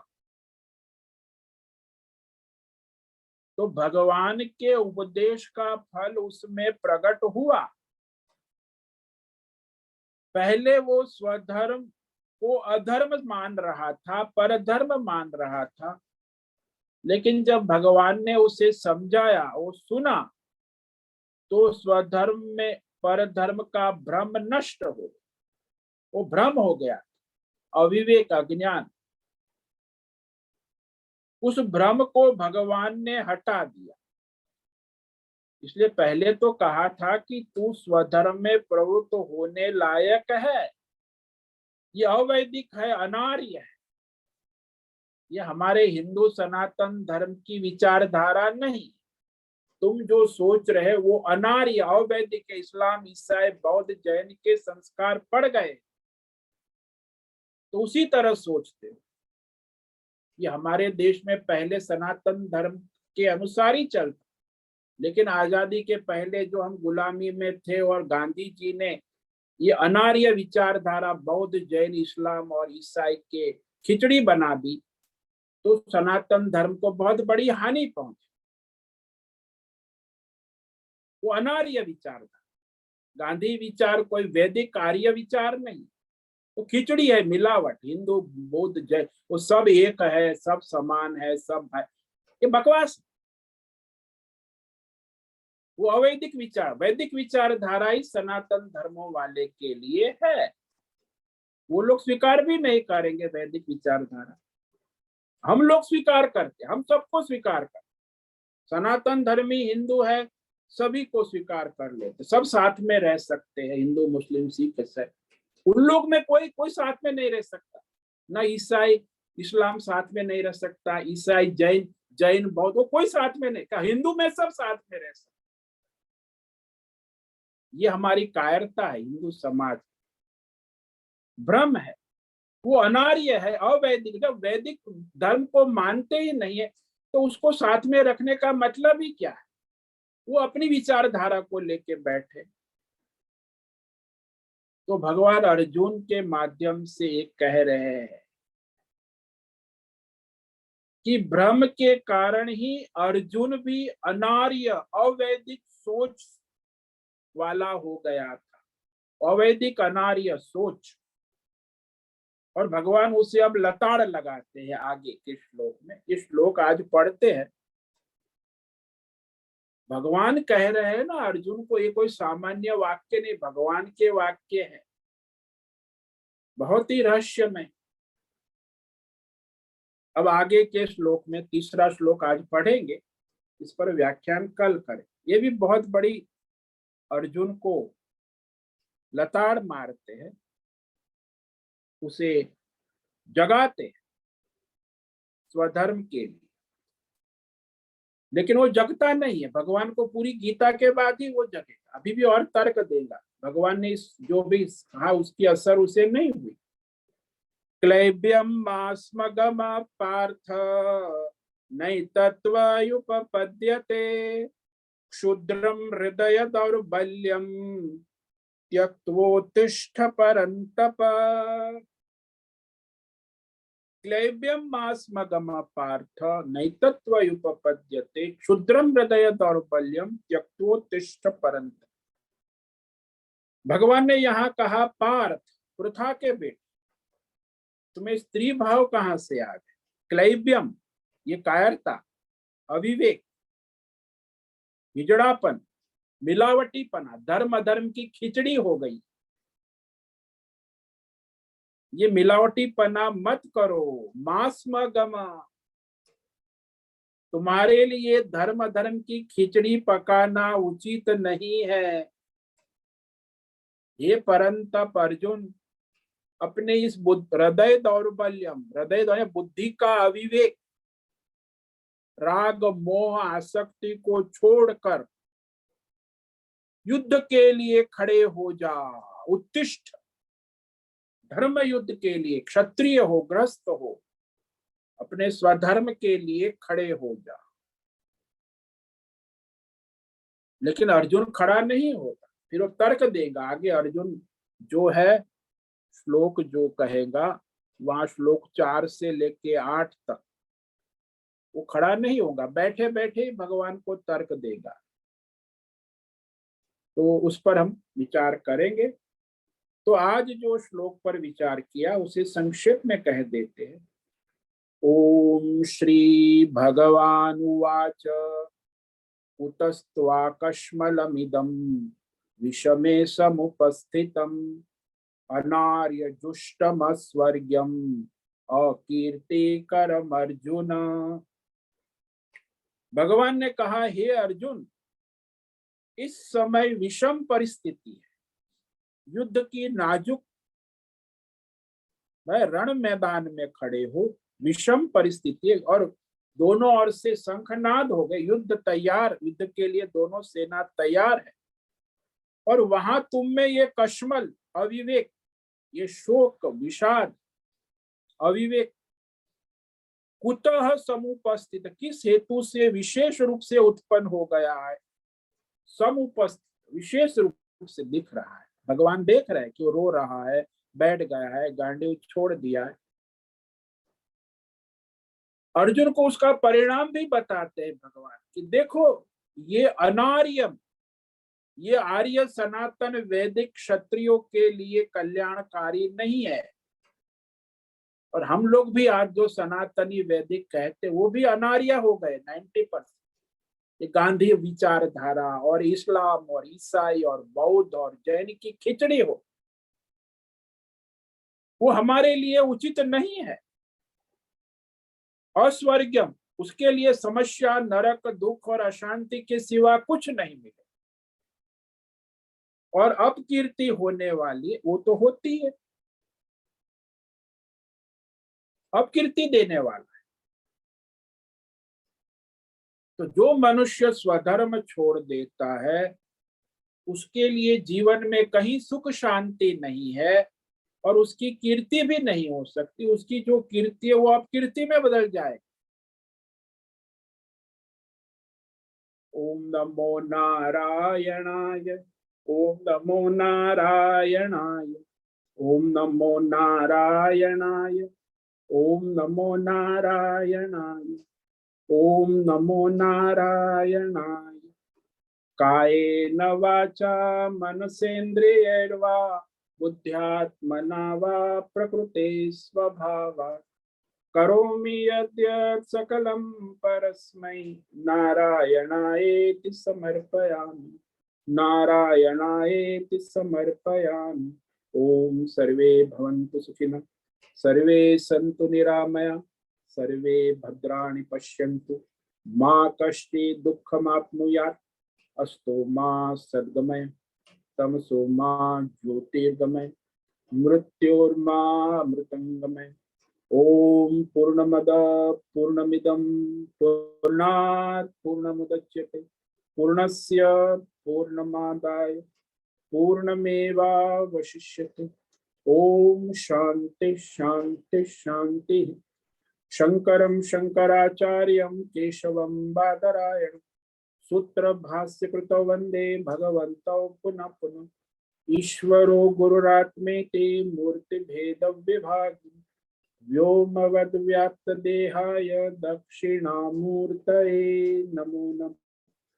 तो भगवान के उपदेश का फल उसमें प्रकट हुआ। पहले वो स्वधर्म को अधर्म मान रहा था, परधर्म मान रहा था, लेकिन जब भगवान ने उसे समझाया, वो सुना, तो स्वधर्म में परधर्म का भ्रम नष्ट हो, वो भ्रम हो गया, अविवेक, अज्ञान। उस भ्रम को भगवान ने हटा दिया। इसलिए पहले तो कहा था कि तू स्वधर्म में प्रवृत्त होने लायक है, ये अवैदिक है, अनार्य है, ये हमारे हिंदू सनातन धर्म की विचारधारा नहीं। तुम जो सोच रहे वो अनार्य, अवैदिक है। इस्लाम, ईसाई, बौद्ध, जैन के संस्कार पड़ गए, तो उसी तरह सोचते हो। ये हमारे देश में पहले सनातन धर्म के अनुसार ही चलता, लेकिन आजादी के पहले जो हम गुलामी में थे और गांधी जी ने ये अनार्य विचारधारा बौद्ध, जैन, इस्लाम और ईसाई के खिचड़ी बना दी, तो सनातन धर्म को बहुत बड़ी हानि पहुंची। वो अनार्य विचार था। गांधी विचार कोई वैदिक आर्य विचार नहीं, वो खिचड़ी है, मिलावट। हिंदू बौद्ध जैन वो सब एक है, सब समान है, सब है, ये बकवास। वो अवैदिक विचार, वैदिक विचारधारा ही सनातन धर्मों वाले के लिए है। वो लोग स्वीकार भी नहीं करेंगे वैदिक विचारधारा, हम लोग स्वीकार करते, हम सबको स्वीकार करते। सनातन धर्मी हिंदू है, सभी को स्वीकार कर लेते, सब साथ में रह सकते हैं, हिंदू मुस्लिम सिख ईसाई। उन लोग में कोई कोई साथ में नहीं रह सकता, ना ईसाई इस्लाम साथ में नहीं रह सकता, ईसाई जैन जैन बौद्ध वो कोई साथ में नहीं, हिंदू में सब साथ में रह सकते। ये हमारी कायरता है, हिंदू समाज भ्रम है, वो अनार्य है, अवैदिक। जब वैदिक धर्म को मानते ही नहीं है तो उसको साथ में रखने का मतलब ही क्या है? वो अपनी विचारधारा को लेके बैठे। तो भगवान अर्जुन के माध्यम से एक कह रहे हैं कि भ्रम के कारण ही अर्जुन भी अनार्य अवैदिक सोच वाला हो गया था, अवैदिक अनार्य सोच। और भगवान उसे अब लताड़ लगाते हैं आगे के श्लोक में। ये श्लोक आज पढ़ते हैं, भगवान कह रहे हैं ना अर्जुन को, ये कोई सामान्य वाक्य नहीं, भगवान के वाक्य है, बहुत ही रहस्यमय। अब आगे के श्लोक में, तीसरा श्लोक आज पढ़ेंगे, इस पर व्याख्यान कल करें। ये भी बहुत बड़ी अर्जुन को लताड़ मारते हैं, उसे जगाते हैं स्वधर्म के लिए, लेकिन वो जगता नहीं है। भगवान को पूरी गीता के बाद ही वो जगेगा, अभी भी और तर्क देगा। भगवान ने जो भी कहा उसकी असर उसे नहीं हुई। क्लैब्यम मास्मगम पार्थ नैतत्वयुपपद्यते क्षुद्रम हृदय दौर्बल्यम त्यक्त्वोत्तिष्ठ परन्तप। क्लैब्यम मास्मगम पार्थ नैतत्वयुपपद्यते क्षुद्रम हृदय दौर्बल्यम त्यक्त्वोत्तिष्ठ परन्तप। भगवान ने यहाँ कहा पार्थ, पृथा के बेटे, तुम्हें स्त्री भाव कहां से आ गए? क्लैब्यम, ये कायरता, अविवेक, हिजड़ापन, मिलावटीपना, धर्म अधर्म की खिचड़ी हो गई। ये मिलावटीपना मत करो। मास्मगमा, तुम्हारे लिए धर्म अधर्म की खिचड़ी पकाना उचित नहीं है। ये परंतप अर्जुन, अपने इस हृदय दौर्बल्यम, हृदय बुद्धि का अविवेक, राग मोह आसक्ति को छोड़कर युद्ध के लिए खड़े हो जा। उत्तिष्ठ, धर्म युद्ध के लिए, क्षत्रिय हो, ग्रस्त हो, अपने स्वधर्म के लिए खड़े हो जा। लेकिन अर्जुन खड़ा नहीं होता, फिर वो तर्क देगा आगे। अर्जुन जो है श्लोक जो कहेगा, वहां श्लोक 4 से लेके 8 तक वो खड़ा नहीं होगा, बैठे बैठे भगवान को तर्क देगा। तो उस पर हम विचार करेंगे। तो आज जो श्लोक पर विचार किया उसे संक्षेप में कह देते हैं। ओम श्री भगवान उवाच कुतस्त्वाकश्मलमिदं विषमे समुपस्थितम् अनार्यजुष्टमस्वर्ग्यम् अकीर्तिकरम् अर्जुन। भगवान ने कहा, हे अर्जुन, इस समय विषम परिस्थिति है, युद्ध की नाजुक, वह रण मैदान में खड़े हो, विषम परिस्थिति, और दोनों ओर से शंखनाद हो गए, युद्ध तैयार, युद्ध के लिए दोनों सेना तैयार है। और वहां तुम में ये कश्मल, अविवेक, ये शोक, विषाद, अविवेक कुतः समुपस्थित, किस हेतु से विशेष रूप से उत्पन्न हो गया है? समुपस्थित, विशेष रूप से दिख रहा है। भगवान देख रहे हैं कि वो रो रहा है, बैठ गया है, गांडीव छोड़ दिया है। अर्जुन को उसका परिणाम भी बताते हैं भगवान कि देखो, ये अनार्यम, ये आर्य सनातन वैदिक क्षत्रियों के लिए कल्याणकारी नहीं है। और हम लोग भी आज जो सनातनी वैदिक कहते वो भी अनार्य हो गए 90%। ये गांधी विचारधारा और इस्लाम और ईसाई और बौद्ध और जैन की खिचड़ी हो, वो हमारे लिए उचित नहीं है। अस्वर्गम, उसके लिए समस्या, नरक, दुख और अशांति के सिवा कुछ नहीं मिले। और अपकीर्ति होने वाली वो तो होती है, अपकीर्ति देने वाला। तो जो मनुष्य स्वधर्म छोड़ देता है उसके लिए जीवन में कहीं सुख शांति नहीं है और उसकी कीर्ति भी नहीं हो सकती। उसकी जो कीर्ति है वो अपकीर्ति में बदल जाए। ओम नमो नारायणाय, ओम नमो नारायणाय, ओम नमो नारायणाय, ओम नमो नारायणाय, ओम नमो नारायणाय। कायेन वाचा मनसेन्द्रियैर्वा बुद्ध्यात्मना वा प्रकृते स्वभावात् करोमि यद्यत् सकलं परस्मै नारायणायेति समर्पयामि, नारायणायेति समर्पयामि। ओम सर्वे भवन्तु सुखिनः, सर्वे सन्तु निरामया, सर्वे भद्राणि पश्यन्तु, मा कश्चित् दुःखमाप्नुयात्। अस्तु मा सद्गमय, तमसो मा ज्योतिर्गमय, मृत्योर्मा मृतंगमय। ओम पूर्णमद पूर्णमिदं पूर्णात् पूर्णमुदच्यते पूर्णस्य पूर्णमादाय पूर्णमेवावशिष्यते। ओम शांति शांति शांति। शंकरं शंकराचार्यं केशवं बादरायणं सूत्र भाष्य कृतौ वंदे भगवन्तौ पुनः पुनः। ईश्वरो गुरुरात्मेति मूर्ति भेद विभागि व्योमवद् व्याप्त देहाय दक्षिणामूर्तये नमो नमः।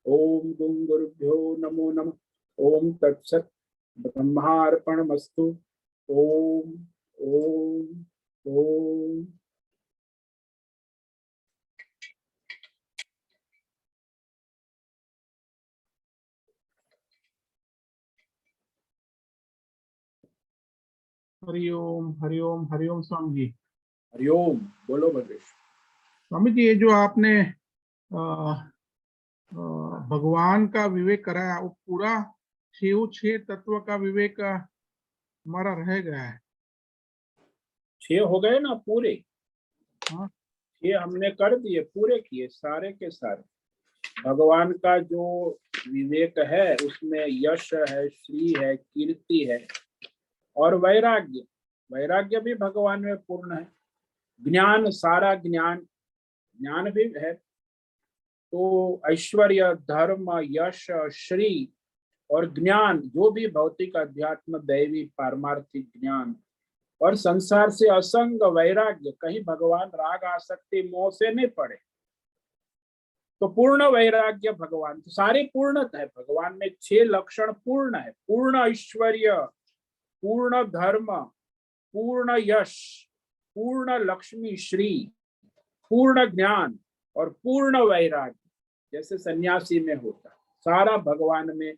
ओम गुरुभ्यो नमो नमः। ओम तत्सत् ब्रह्मार्पणमस्तु। ओम ओम ओम। हरिओम हरिओम हरिओम स्वामी जी। हरिओम। बोलो भद्रेश। स्वामी जी, ये जो आपने अ, भगवान का विवेक कराया, वो पूरा छह तत्व का विवेक हमारा रह गया है। 6 हो गए ना पूरे। हाँ, 6 हमने कर दिए, पूरे किए सारे के सारे। भगवान का जो विवेक है उसमें यश है, श्री है, कीर्ति है और वैराग्य। वैराग्य भी भगवान में पूर्ण है। ज्ञान, सारा ज्ञान, ज्ञान भी है। तो ऐश्वर्य, धर्म, यश, श्री और ज्ञान, जो भी भौतिक अध्यात्म दैवी पारमार्थिक ज्ञान और संसार से असंग वैराग्य, कहीं भगवान राग आसक्ति मोह से नहीं पड़े। तो पूर्ण वैराग्य भगवान, तो सारी पूर्णता है भगवान में। 6 लक्षण पूर्ण है। पूर्ण ऐश्वर्य, पूर्ण धर्म, पूर्ण यश, पूर्ण लक्ष्मी श्री, पूर्ण ज्ञान और पूर्ण वैराग्य, जैसे सन्यासी में होता, सारा भगवान में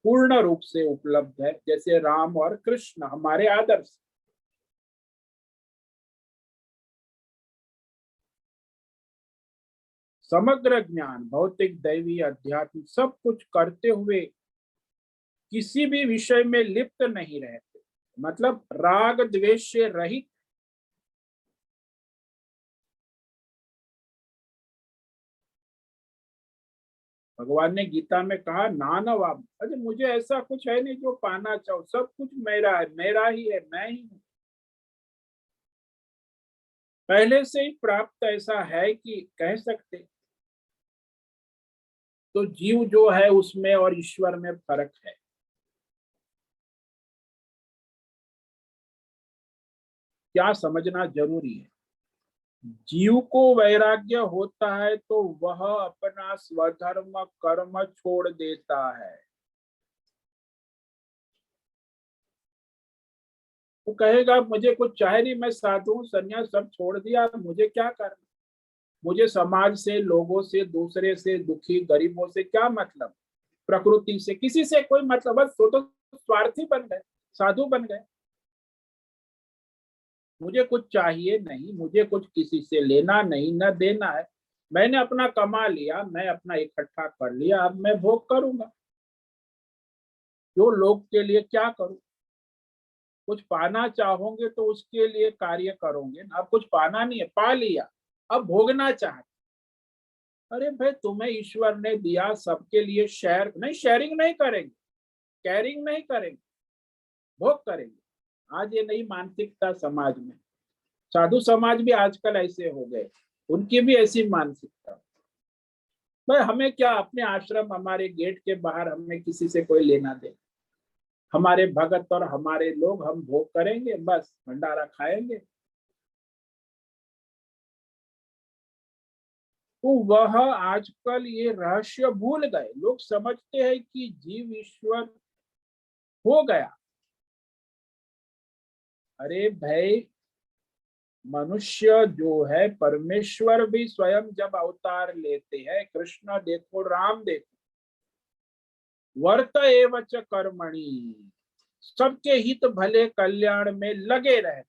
पूर्ण रूप से उपलब्ध है। जैसे राम और कृष्ण हमारे आदर्श। समग्र ज्ञान, भौतिक दैवी अध्यात्म सब कुछ करते हुए किसी भी विषय में लिप्त नहीं रहते, मतलब राग द्वेष से रहित। भगवान ने गीता में कहा नानवाम, अरे मुझे ऐसा कुछ है नहीं जो पाना चाहो, सब कुछ मेरा है, मेरा ही है, मैं ही हूं। पहले से ही प्राप्त ऐसा है कि कह सकते। तो जीव जो है उसमें और ईश्वर में फर्क है। क्या समझना जरूरी है। जीव को वैराग्य होता है तो वह अपना स्वधर्म कर्म छोड़ देता है। वो कहेगा मुझे कुछ चाहे नहीं, मैं साधु हूँ, संन्यास सब छोड़ दिया, मुझे क्या करना, मुझे समाज से, लोगों से, दूसरे से, दुखी गरीबों से क्या मतलब, प्रकृति से किसी से कोई मतलब, बस वो तो स्वार्थी बन गए, साधु बन गए। मुझे कुछ चाहिए नहीं, मुझे कुछ किसी से लेना नहीं न देना है, मैंने अपना कमा लिया, मैं अपना इकट्ठा कर लिया, अब मैं भोग करूंगा, जो लोग के लिए क्या करूं। कुछ पाना चाहोगे तो उसके लिए कार्य करोगे ना, अब कुछ पाना नहीं है, पा लिया, अब भोगना चाहते। अरे भाई तुम्हें ईश्वर ने दिया सबके लिए, शेयर नहीं, शेयरिंग नहीं करेंगे, कैरिंग नहीं करेंगे, भोग करेंगे। आज ये नई मानसिकता समाज में, साधु समाज भी आजकल ऐसे हो गए, उनकी भी ऐसी मानसिकता। भाई हमें क्या, अपने आश्रम, हमारे गेट के बाहर हमें किसी से कोई लेना दे, हमारे भगत और हमारे लोग, हम भोग करेंगे, बस भंडारा खाएंगे। तो वह आजकल ये रहस्य भूल गए, लोग समझते हैं कि जीव ईश्वर हो गया। अरे भाई मनुष्य जो है, परमेश्वर भी स्वयं जब अवतार लेते हैं, कृष्ण देखो, राम देखो, वर्त एव च कर्मणि, सबके हित भले कल्याण में लगे रहे।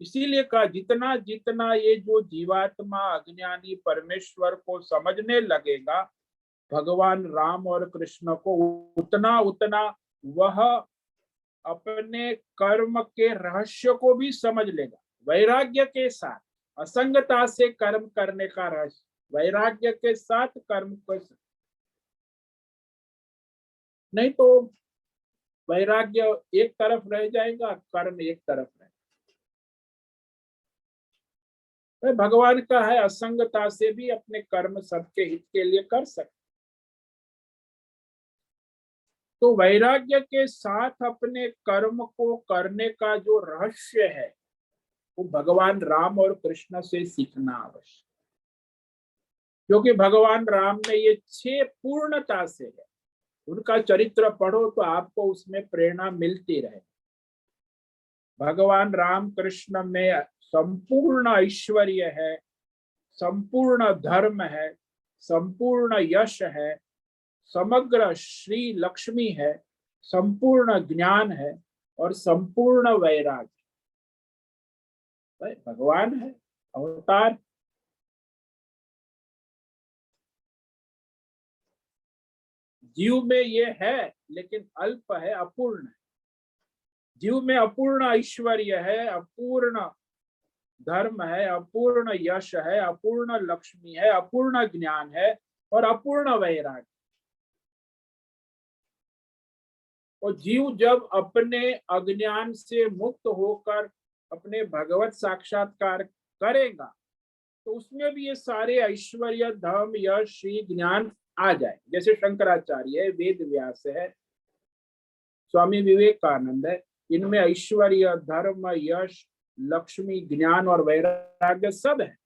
इसीलिए कहा जितना जितना ये जो जीवात्मा अज्ञानी परमेश्वर को समझने लगेगा, भगवान राम और कृष्ण को, उतना उतना वह अपने कर्म के रहस्य को भी समझ लेगा, वैराग्य के साथ, असंगता से कर्म करने का रहस्य, वैराग्य के साथ कर्म को। नहीं तो वैराग्य एक तरफ रह जाएगा, कर्म एक तरफ रह। भगवान का है असंगता से भी अपने कर्म सबके हित के लिए कर सकते। तो वैराग्य के साथ अपने कर्म को करने का जो रहस्य है, वो भगवान राम और कृष्ण से सीखना आवश्यक, क्योंकि भगवान राम में ये 6 पूर्णता से है। उनका चरित्र पढ़ो तो आपको उसमें प्रेरणा मिलती रहे। भगवान राम कृष्ण में संपूर्ण ऐश्वर्य है, संपूर्ण धर्म है, संपूर्ण यश है, समग्र श्री लक्ष्मी है, संपूर्ण ज्ञान है और संपूर्ण वैराग्य। भगवान है, अवतार। जीव में ये है लेकिन अल्प है, अपूर्ण है। जीव में अपूर्ण ऐश्वर्य है, अपूर्ण धर्म है, अपूर्ण यश है, अपूर्ण लक्ष्मी है, अपूर्ण ज्ञान है और अपूर्ण वैराग्य। और जीव जब अपने अज्ञान से मुक्त होकर अपने भगवत साक्षात्कार करेगा, तो उसमें भी ये सारे ऐश्वर्य, धर्म, यश, श्री, ज्ञान आ जाए। जैसे शंकराचार्य है, वेद व्यास है, स्वामी विवेकानंद है, इनमें ऐश्वर्य, धर्म, यश, लक्ष्मी, ज्ञान और वैराग्य सब है,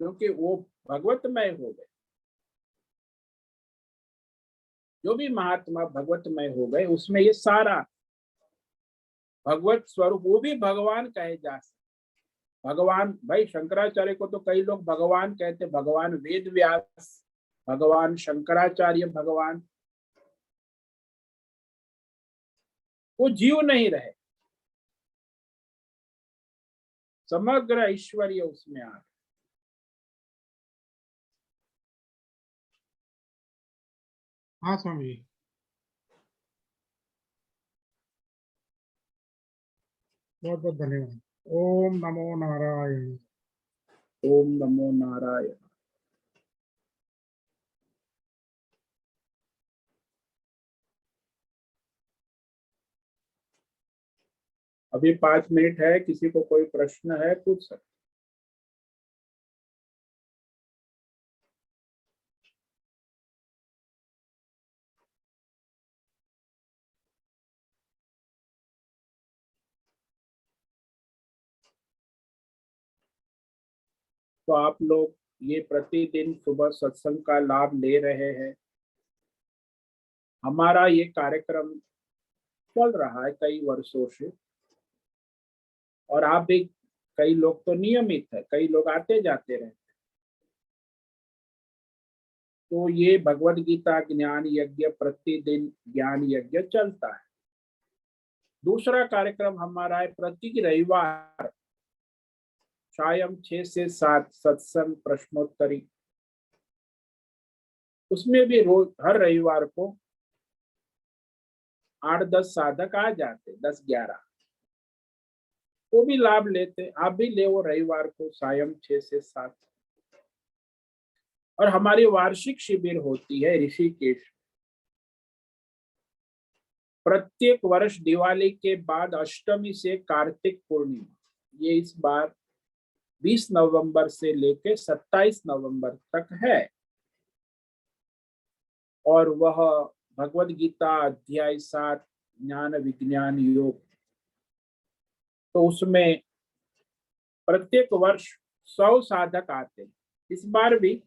क्योंकि वो भगवतमय हो गए। जो भी महात्मा भगवतमय हो गए, उसमें ये सारा भगवत स्वरूप, वो भी भगवान कहे जा सकते। भगवान, भाई शंकराचार्य को तो कई लोग भगवान कहते, भगवान वेद व्यास, भगवान शंकराचार्य, भगवान। वो जीव नहीं रहे, समग्र ऐश्वर्य उसमें आ। हाँ स्वामी जी। बहुत बहुत धन्यवाद। ओम नमो नारायण। ओम नमो नारायण। अभी 5 मिनट है, किसी को कोई प्रश्न है पूछ सकते। तो आप लोग ये प्रतिदिन सुबह सत्संग का लाभ ले रहे हैं, हमारा ये कार्यक्रम चल रहा है कई वर्षों से, और आप भी, कई लोग तो नियमित है, कई लोग आते जाते रहते। तो ये भगवद गीता ज्ञान यज्ञ प्रतिदिन ज्ञान यज्ञ चलता है। दूसरा कार्यक्रम हमारा है प्रति रविवार सायं 6 से 7 सत्संग प्रश्नोत्तरी। उसमें भी रोज हर रविवार को 8-10 साधक आ जाते, 10-11, वो भी लाभ लेते। आप भी ले वो रविवार को सायं 6 से 7। और हमारी वार्षिक शिविर होती है ऋषिकेश। प्रत्येक वर्ष दिवाली के बाद अष्टमी से कार्तिक पूर्णिमा, ये इस बार 20 नवंबर से लेकर 27 नवंबर तक है। और वह भगवद गीता अध्याय 7 ज्ञान विज्ञान योग। तो उसमें प्रत्येक वर्ष 100 साधक आते हैं। इस बार भी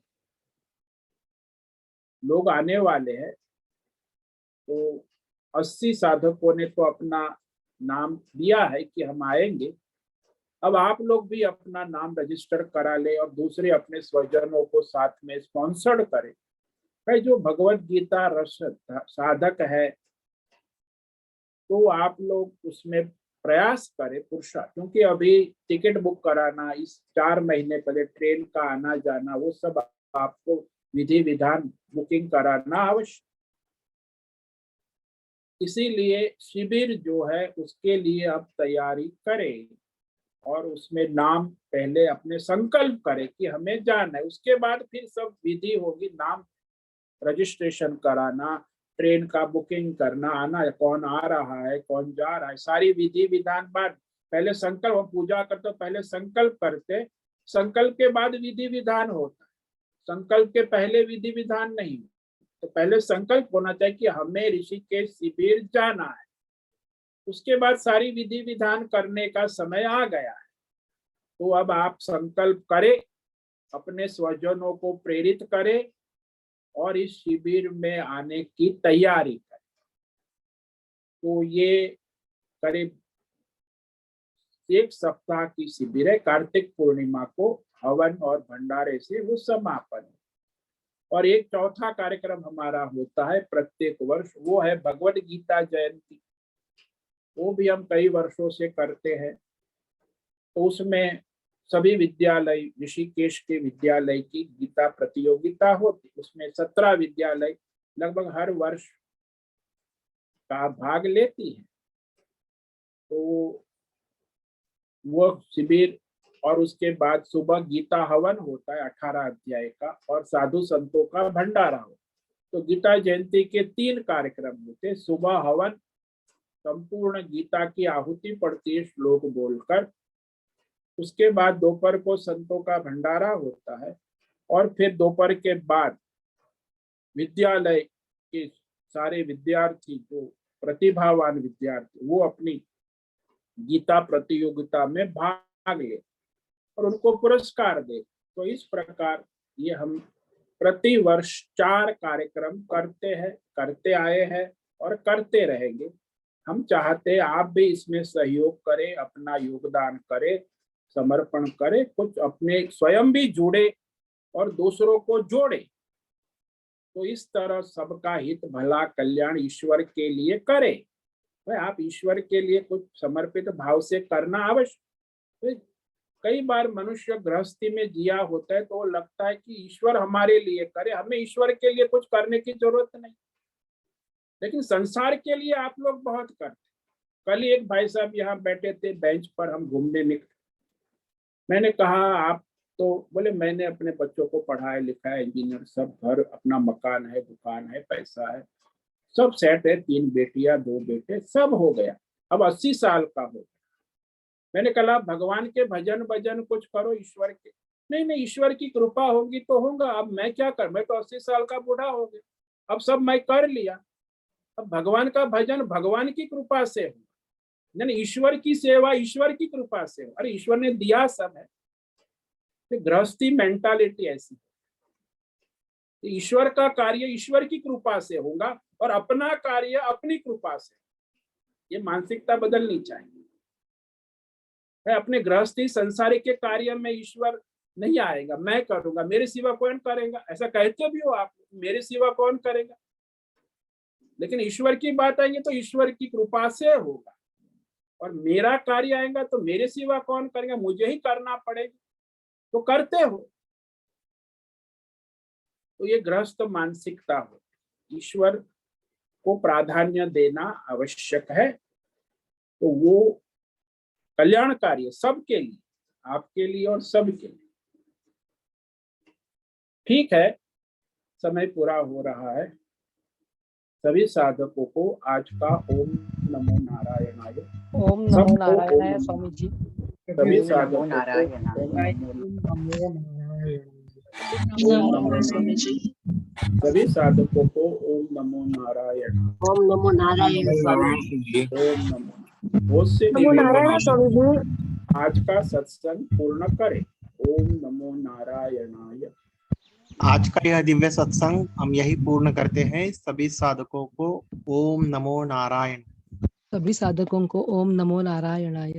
लोग आने वाले हैं। तो 80 साधकों ने तो अपना नाम दिया है कि हम आएंगे। अब आप लोग भी अपना नाम रजिस्टर करा ले और दूसरे अपने स्वजनों को साथ में स्पॉन्सर्ड करें। भाई जो भगवद गीता रस साधक है तो आप लोग उसमें प्रयास करें पुरुषार्थ, क्योंकि अभी टिकट बुक कराना, इस 4 महीने पहले ट्रेन का आना जाना, वो सब आपको विधि विधान बुकिंग कराना आवश्यक। इसीलिए शिविर जो है उसके लिए अब तैयारी करें और उसमें नाम पहले अपने संकल्प करें कि हमें जाना है। उसके बाद फिर सब विधि होगी, नाम रजिस्ट्रेशन कराना, ट्रेन का बुकिंग करना, आना, कौन आ रहा है, कौन जा रहा है, सारी विधि विधान बाद। पहले संकल्प, पूजा करते पहले संकल्प करते, संकल्प के बाद विधि विधान होता है, संकल्प के पहले विधि विधान नहीं। तो पहले संकल्प होना चाहिए कि हमें ऋषिकेश शिविर जाना है। उसके बाद सारी विधि विधान करने का समय आ गया है। तो अब आप संकल्प करें, अपने स्वजनों को प्रेरित करें और इस शिविर में आने की तैयारी करें। तो ये करीब 1 सप्ताह की शिविर है। कार्तिक पूर्णिमा को हवन और भंडारे से वो समापन है। और एक चौथा कार्यक्रम हमारा होता है प्रत्येक वर्ष, वो है भगवद गीता जयंती। वो भी हम कई वर्षों से करते हैं। तो उसमें सभी विद्यालय, ऋषिकेश के विद्यालय की गीता प्रतियोगिता होती। उसमें 17 विद्यालय लगभग हर वर्ष का भाग लेती है। तो वो शिविर, और उसके बाद सुबह गीता हवन होता है 18 अध्याय का, और साधु संतों का भंडारा होता है। तो गीता जयंती के 3 कार्यक्रम होते। सुबह हवन, संपूर्ण गीता की आहुति पड़ती है श्लोक बोलकर। उसके बाद दोपहर को संतों का भंडारा होता है। और फिर दोपहर के बाद विद्यालय के सारे विद्यार्थी, जो प्रतिभावान विद्यार्थी, वो अपनी गीता प्रतियोगिता में भाग ले और उनको पुरस्कार दे। तो इस प्रकार ये हम प्रति वर्ष 4 कार्यक्रम करते आए हैं और करते रहेंगे। हम चाहते हैं आप भी इसमें सहयोग करें, अपना योगदान करें, समर्पण करें, कुछ अपने स्वयं भी जुड़े और दूसरों को जोड़े। तो इस तरह सबका हित भला कल्याण ईश्वर के लिए करें। भाई आप ईश्वर के लिए कुछ समर्पित भाव से करना आवश्यक। तो कई बार मनुष्य गृहस्थी में जिया होता है तो लगता है कि ईश्वर हमारे लिए करे, हमें ईश्वर के लिए कुछ करने की जरूरत नहीं। लेकिन संसार के लिए आप लोग बहुत करते। कल ही एक भाई साहब यहाँ बैठे थे बेंच पर, हम घूमने निकले। मैंने कहा आप तो, बोले मैंने अपने बच्चों को पढ़ाया लिखाया, इंजीनियर, सब घर, अपना मकान है, दुकान है, पैसा है, सब सेट है, 3 बेटियां 2 बेटे, सब हो गया। अब 80 साल का हो गया। मैंने कहा भगवान के भजन भजन कुछ करो ईश्वर के। नहीं नहीं, ईश्वर की कृपा होगी तो होगा। अब मैं क्या कर, मैं तो 80 साल का बूढ़ा हो गया, अब सब मैं कर लिया। अब भगवान का भजन भगवान की कृपा से हो, यानी ईश्वर की सेवा ईश्वर की कृपा से हो। अरे ईश्वर ने दिया सब है। तो गृहस्थी मेंटालिटी ऐसी। ईश्वर का कार्य ईश्वर की कृपा से होगा और अपना कार्य अपनी कृपा से। ये मानसिकता बदलनी चाहिए। है अपने गृहस्थी संसारिक के कार्य में ईश्वर नहीं आएगा, मैं करूंगा, मेरे सिवा कौन करेगा, ऐसा कहते भी हो आप, मेरे सिवा कौन करेगा। लेकिन ईश्वर की बात आएंगे तो ईश्वर की कृपा से होगा, और मेरा कार्य आएगा तो मेरे सिवा कौन करेगा, मुझे ही करना पड़ेगा। तो करते हो। तो ये गृहस्थ मानसिकता हो, ईश्वर को प्राधान्य देना आवश्यक है। तो वो कल्याणकारी है सबके लिए, आपके लिए और सबके लिए। ठीक है, समय पूरा हो रहा है। सभी साधकों को आज का ओम नमो नारायणाय, ओम नमो नारायणाय स्वामी जी। सभी ओम नमो साधकों को नारायणाय। ओम नमो स्वामी जी, सभी साधकों को ओम नमो नारायण, ओम नमो नारायण स्वामी जी। ओम नमो। बहुत से नमो नारायण स्वामी जी। आज का सत्संग पूर्ण करें। ओम नमो नारायणाय। आज का यह दिव्य सत्संग हम यही पूर्ण करते हैं। सभी साधकों को ओम नमो नारायण। सभी साधकों को ओम नमो नारायणाय।